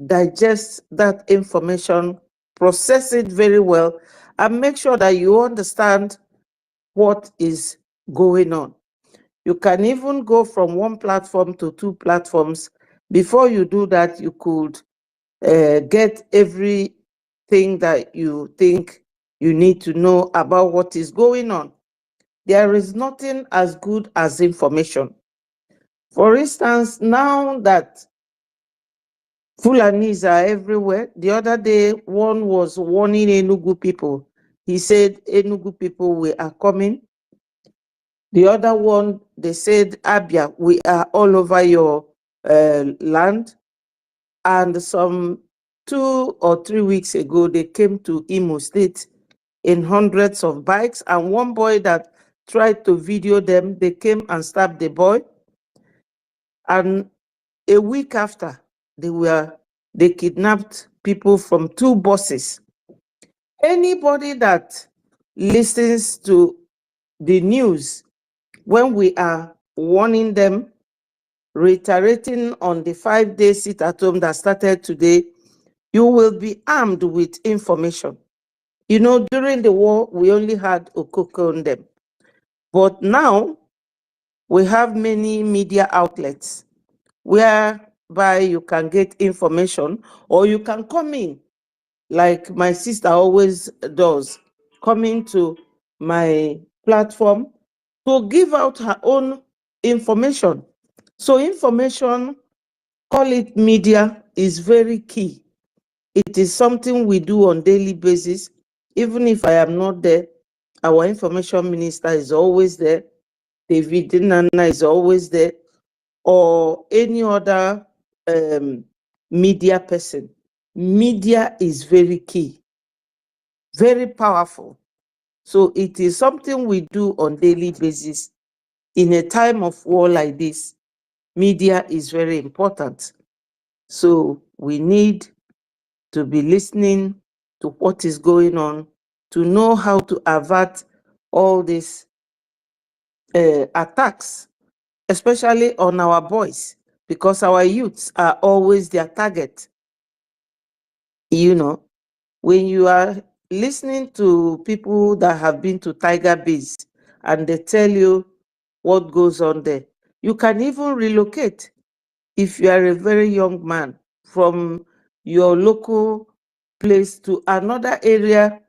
digest that information, process it very well, and make sure that you understand what is going on. You can even go from one platform to two platforms. Before you do that, you could get everything that you think you need to know about what is going on. There is nothing as good as information. For instance, now that Fulanis are everywhere, the other day one was warning Enugu people. He said Enugu people, we are coming. The other one, they said, Abia, we are all over your land. And some 2 or 3 weeks ago, they came to Imo State in hundreds of bikes. And one boy that tried to video them, they came and stabbed the boy. And a week after, they kidnapped people from 2 buses. Anybody that listens to the news, when we are warning them, reiterating on the 5-day sit-at-home that started today, you will be armed with information. You know, during the war, we only had Okoko on them. But now, we have many media outlets whereby you can get information, or you can come in, like my sister always does, coming to my platform to give out her own information. So information, call it media, is very key. It is something we do on daily basis. Even if I am not there, our information minister is always there. David Nana is always there, or any other media person. Media is very key, very powerful. So it is something we do on daily basis. In a time of war like this, media is very important. So we need to be listening to what is going on, to know how to avert all these attacks, especially on our boys, because our youths are always their target. You know, when you are listening to people that have been to Tiger Base and they tell you what goes on there, you can even relocate if you are a very young man from your local place to another area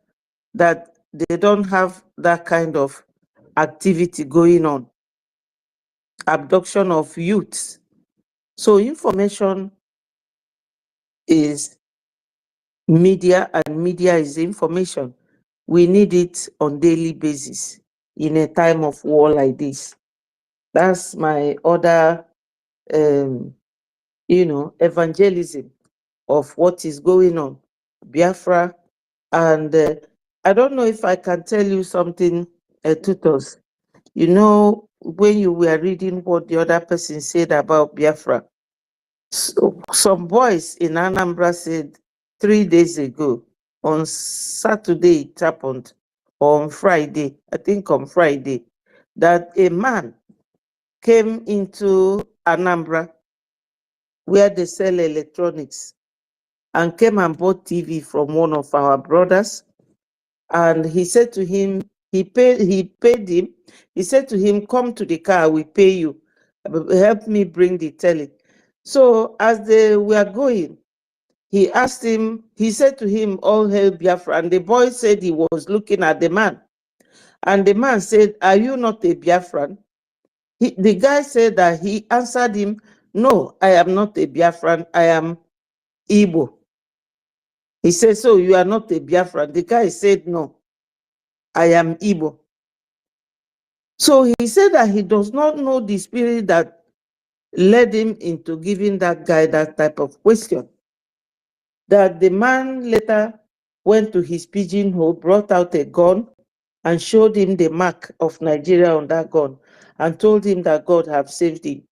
that they don't have that kind of activity going on. Abduction of youths. So information is media, and media is information. We need it on daily basis in a time of war like this. That's my other, evangelism of what is going on, Biafra. And I don't know if I can tell you something, tutors. You know, when you were reading what the other person said about Biafra, so some boys in Anambra said 3 days ago, on Saturday it happened, or on Friday, I think on Friday, that a man came into Anambra where they sell electronics and came and bought TV from one of our brothers. And he said to him, he paid him, he said to him, come to the car, we pay you. help me bring the telly. So as they were going, he asked him, he said to him, all hail Biafra. And the boy said he was looking at the man. And the man said, are you not a Biafran? The guy said that he answered him, no, I am not a Biafran, I am Igbo. He said, so you are not a Biafran? The guy said, no, I am Igbo. So he said that he does not know the spirit that led him into giving that guy that type of question. That the man later went to his pigeonhole, brought out a gun, and showed him the mark of Nigeria on that gun, and told him that God have saved him.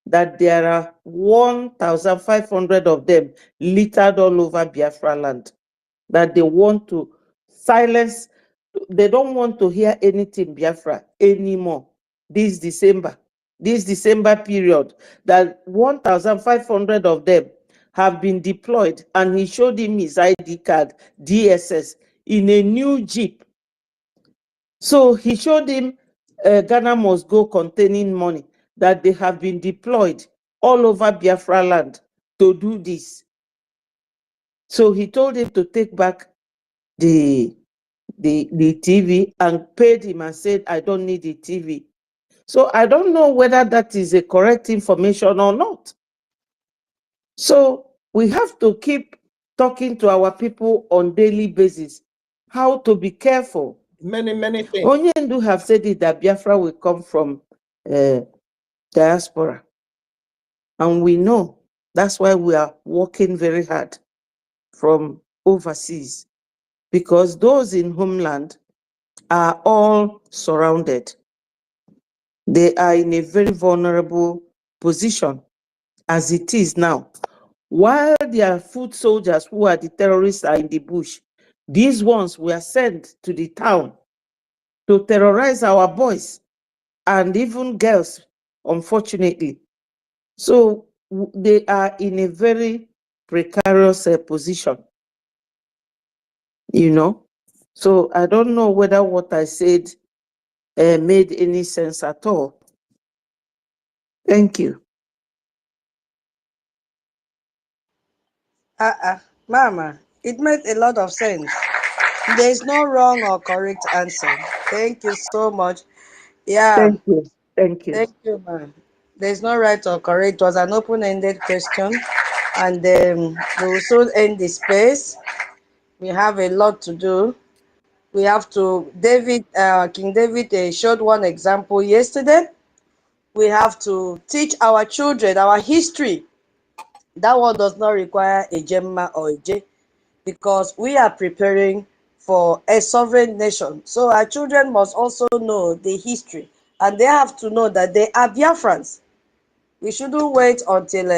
That there are 1,500 of them littered all over Biafra land. That they want to silence, they don't want to hear anything Biafra anymore. This December period, that 1,500 of them have been deployed, and he showed him his ID card, DSS, in a new Jeep. So he showed him Ghana must go containing money, that they have been deployed all over Biafra land to do this. So he told him to take back the TV and paid him and said, I don't need the TV. So I don't know whether that is a correct information or not. So we have to keep talking to our people on daily basis, how to be careful. Many things. Onyendu have said it that Biafra will come from diaspora. And we know that's why we are working very hard from overseas, because those in homeland are all surrounded. They are in a very vulnerable position as it is now. While their foot soldiers, who are the terrorists, are in the bush, these ones were sent to the town to terrorize our boys and even girls, unfortunately. So they are in a very precarious position, you know. So I don't know whether what I said made any sense at all. Thank you. Mama, it made a lot of sense. There is no wrong or correct answer. Thank you so much. Yeah, Thank you. Thank you. thank you, ma'am. There's no right or correct. It was an open-ended question, and we will soon end the space. We have a lot to do. We have to, King David showed one example yesterday. We have to teach our children our history. That one does not require a Gemma or a J, because we are preparing for a sovereign nation. So our children must also know the history, and they have to know that they are Biafrans. We shouldn't wait until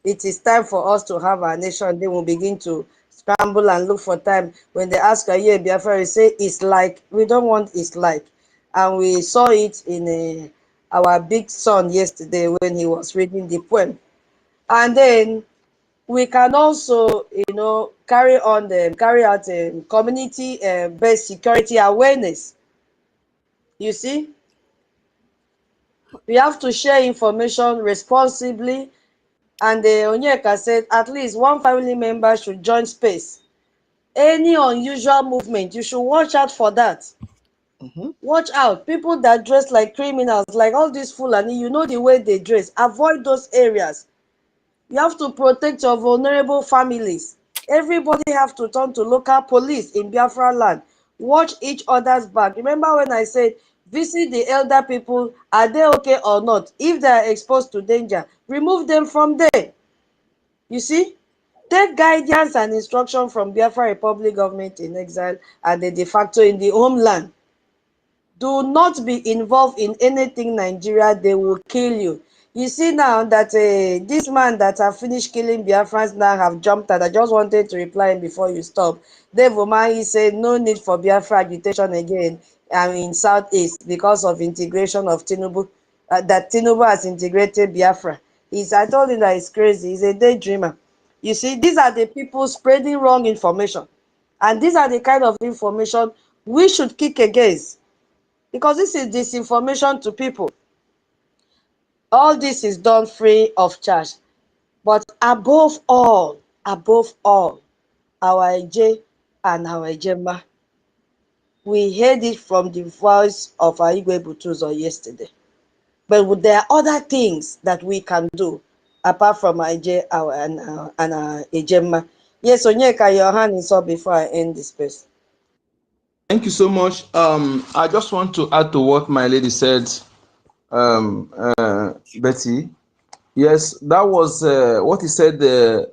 it is time for us to have our nation. They will begin to scramble and look for time. When they ask, are you a Biafra? You say, it's like. We don't want it's like. And we saw it in our big son yesterday when he was reading the poem. And then we can also, carry out community-based security awareness. You see, we have to share information responsibly. And Onyeka said at least one family member should join space. Any unusual movement, you should watch out for that. Watch out. People that dress like criminals, like all these Fulani, you know the way they dress. Avoid those areas. You have to protect your vulnerable families. Everybody have to turn to local police in Biafra land. Watch each other's back. Remember when I said, visit the elder people, are they okay or not? If they are exposed to danger, remove them from there. You see? Take guidance and instruction from Biafra Republic government in exile and the de facto in the homeland. Do not be involved in anything Nigeria, they will kill you. You see now that this man that have finished killing Biafrans now have jumped out. I just wanted to reply him before you stop. Dave Umahi said no need for Biafra agitation again in Southeast because of integration of Tinubu, that Tinubu has integrated Biafra. I told him that he's crazy. He's a daydreamer. You see, these are the people spreading wrong information. And these are the kind of information we should kick against, because this is disinformation to people. All this is done free of charge. But above all, our Ije and our Ijema, we heard it from the voice of our Igwe Butuzo yesterday. But there are other things that we can do apart from Ije and our Ijema. Yes, Onyeka, your hand is up before I end this space. Thank you so much. I just want to add to what my lady said, Betty. Yes, that was what he said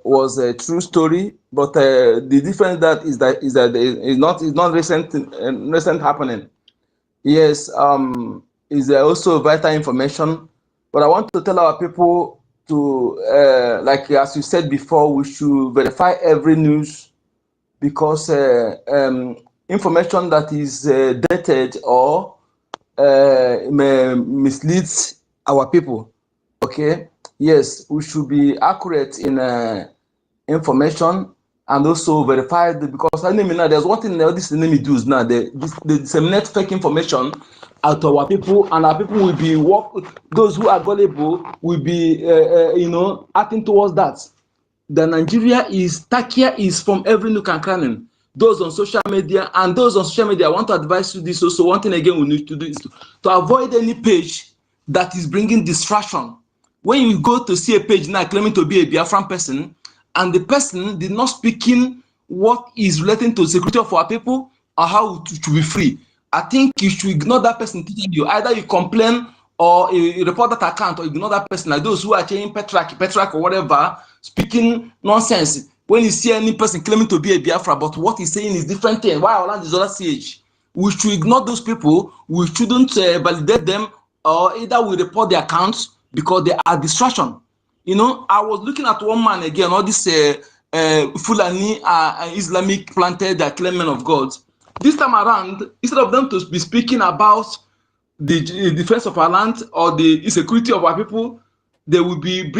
was a true story, but the difference is that it's not recent happening. Yes, is also vital information, but I want to tell our people to like as you said before, we should verify every news because information that is dated or misleads our people. Okay, yes, we should be accurate in information and also verify because enemy now there's one thing that this enemy does now, they disseminate fake information out to our people, and our people will be those who are gullible will be acting towards that. The Nigeria is Takia is from every nook and cranny. Those on social media and those on social media, I want to advise you this also. One thing again we need to do is to avoid any page that is bringing distraction. When you go to see a page now claiming to be a Biafran person, and the person did not speaking what is relating to the security of our people or how to be free, I think you should ignore that person teaching you. Either you complain or you report that account or ignore that person. Like those who are changing Petrak or whatever, speaking nonsense. When you see any person claiming to be a Biafra, but what he's saying is different thing. Why Holland is other CH? We should ignore those people. We shouldn't validate them, or either we report their accounts because they are distraction. You know, I was looking at one man again, all this Fulani Islamic planted the claimant of God. This time around, instead of them to be speaking about the defense of our land or the insecurity of our people, they will be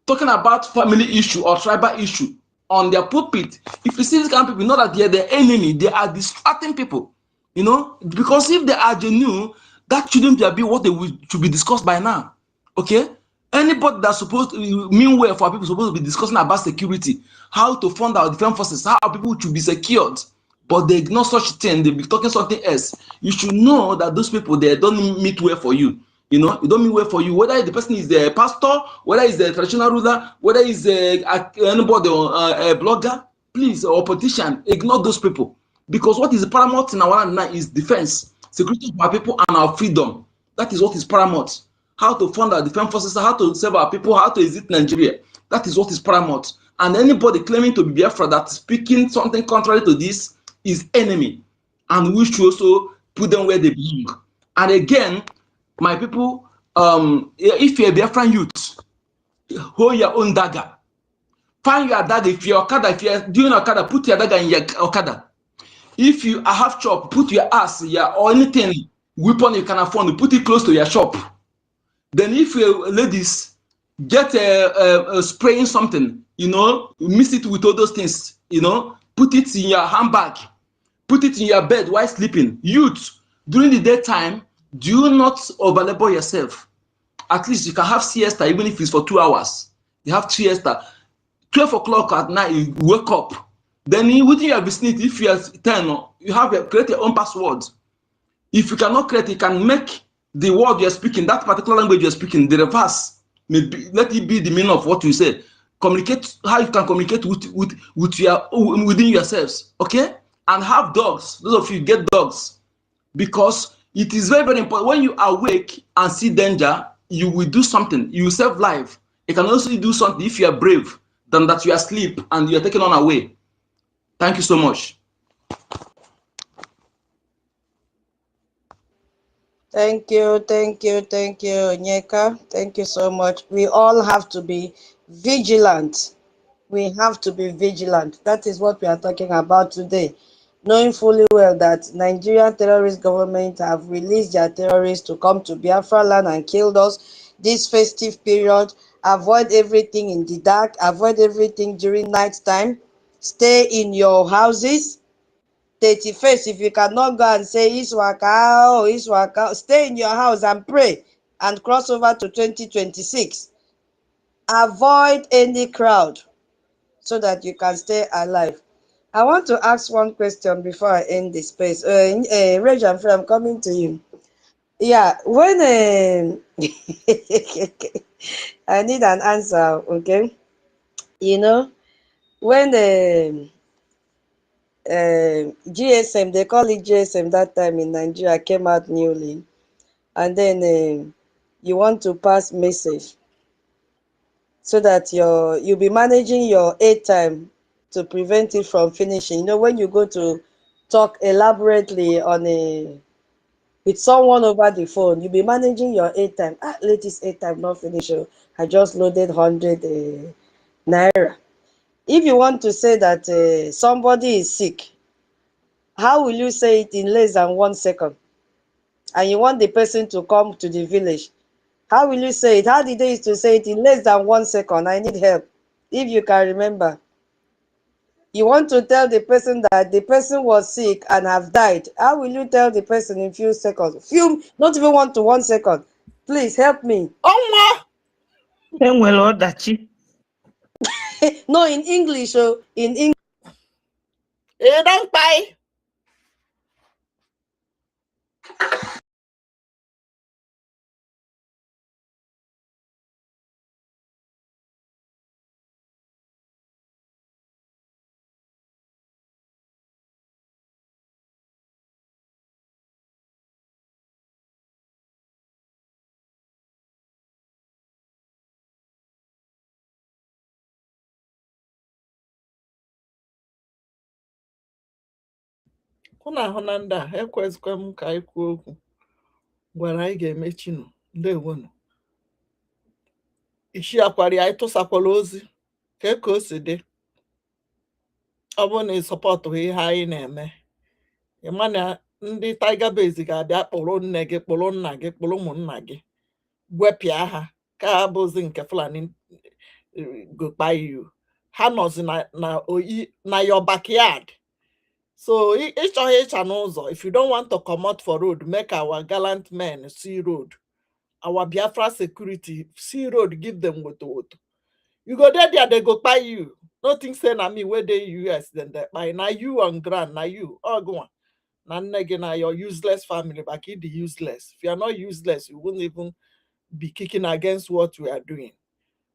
talking about family issue or tribal issue on their pulpit. If you see these kind of people, know that they are the enemy, they are distracting people, you know, because if they are genuine, that shouldn't be what should be discussed by now. Okay? Anybody that's supposed to mean well for people supposed to be discussing about security, how to fund our defense forces, how people should be secured, but they ignore such thing. They be talking something else. You should know that those people, they don't meet well for you. You know, it don't mean well for you. Whether the person is the pastor, whether it's the traditional ruler, whether it's anybody a blogger, please, or politician, ignore those people, because what is paramount in our land now is defense, security of our people, and our freedom. That is what is paramount. How to fund our defense forces, how to save our people, how to exit Nigeria. That is what is paramount. And anybody claiming to be Biafra that speaking something contrary to this is enemy. And we should also put them where they belong. And again, my people, if you're a Biafran youth, hold your own dagger. Find your dagger. If you're Okada, if you're doing Okada, put your dagger in your Okada. If you have shop, put your ass, or anything, weapon you can afford, put it close to your shop. Then if you ladies get spraying something, you know, mix it with all those things, you know, put it in your handbag, put it in your bed while sleeping. Youth, during the daytime, do not overlabor yourself. At least you can have siesta, even if it's for 2 hours. You have siesta. 12 o'clock at night, you wake up. Then within your vicinity, if you are 10, you have create your own password. If you cannot create, you can make the word you're speaking, that particular language you're speaking, the reverse, maybe let it be the meaning of what you say. Communicate how you can communicate within yourselves, okay? And have dogs. Those of you get dogs, because it is very, very important. When you awake and see danger, you will do something. You will save life. You can also do something if you are brave than that you are asleep and you are taken on away. Thank you so much. Thank you, Onyeka. Thank you so much. We all have to be vigilant. We have to be vigilant. That is what we are talking about today. Knowing fully well that Nigerian terrorist government have released their terrorists to come to Biafra land and killed us this festive period. Avoid everything in the dark. Avoid everything during night time. Stay in your houses. 31st, if you cannot go and say Iswaka, stay in your house and pray. and cross over to 2026. Avoid any crowd so that you can stay alive. I want to ask one question before I end the space. Reg and Frey, I'm coming to you. Yeah, when I need an answer, okay? You know, when GSM, they call it GSM that time in Nigeria, came out newly, and then you want to pass message so that you'll be managing your airtime to prevent it from finishing. You know, when you go to talk elaborately on with someone over the phone, you'll be managing your airtime. Let this airtime not finish. Oh, I just loaded 100 naira. If you want to say that somebody is sick, how will you say it in less than 1 second? And you want the person to come to the village. How will you say it? How did they used to say it in less than 1 second? I need help. If you can remember. You want to tell the person that the person was sick and have died. How will you tell the person in few seconds? Few, not even 1 to 1 second. Please help me. No, in English. Oh, in English. Don't buy. Kuna honanda ekwezikwa m ka anyị kwuo okwu gwara anyị ga-emechi nụ ndewonu isi akwari anyị tụsakwala ozi ka o si dị ọ bụrụ na ị sọpọtụ ihe anyị na-eme ịma na ndị Tiger Base ga-abịa kpụrụ nne gị kpụrụ nna gị kpụrụ ụmụnna gị gwepịa ha ka ha bụzi nke Fulani gokpa iwu ha nọzi na your backyard. So ịchọghị ịcha n'ụzọ, if you don't want to come out for road, make our gallant men see road. Our Biafra security see road, give them woto. You go there, they go buy you. Nothing say na me where they US then they buy. Now you on ground, now you. Oh, go on. Now your useless family, back in the useless. If you are not useless, you wouldn't even be kicking against what we are doing.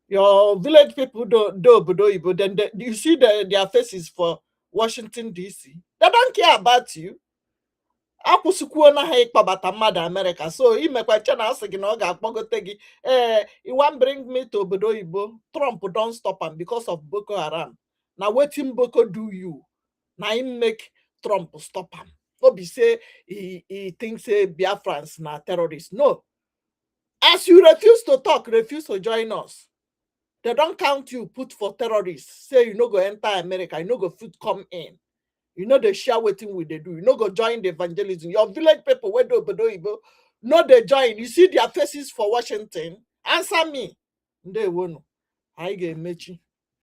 Your village people do then you see their faces for Washington DC. They don't care about you. Akwụsịkwuo na ha ịkpọbata mmadụ America, so imekwa nche na asị gị na ọ ga-akpọgote gị you wan bring me to obodo oyibo. Trump don't stop am because of Boko Haram. Now wetin Boko do you? Na him make Trump stop am. No be say he thinks say Biafrans na terrorists. No. As you refuse to talk, refuse to join us, they don't count you put for terrorists. Say you no go enter America, you no go fit come in. You know they share waiting with they do. You know go join the evangelism. Your village people where do no they join. You see their faces for Washington. Answer me. They won't. I get mechi.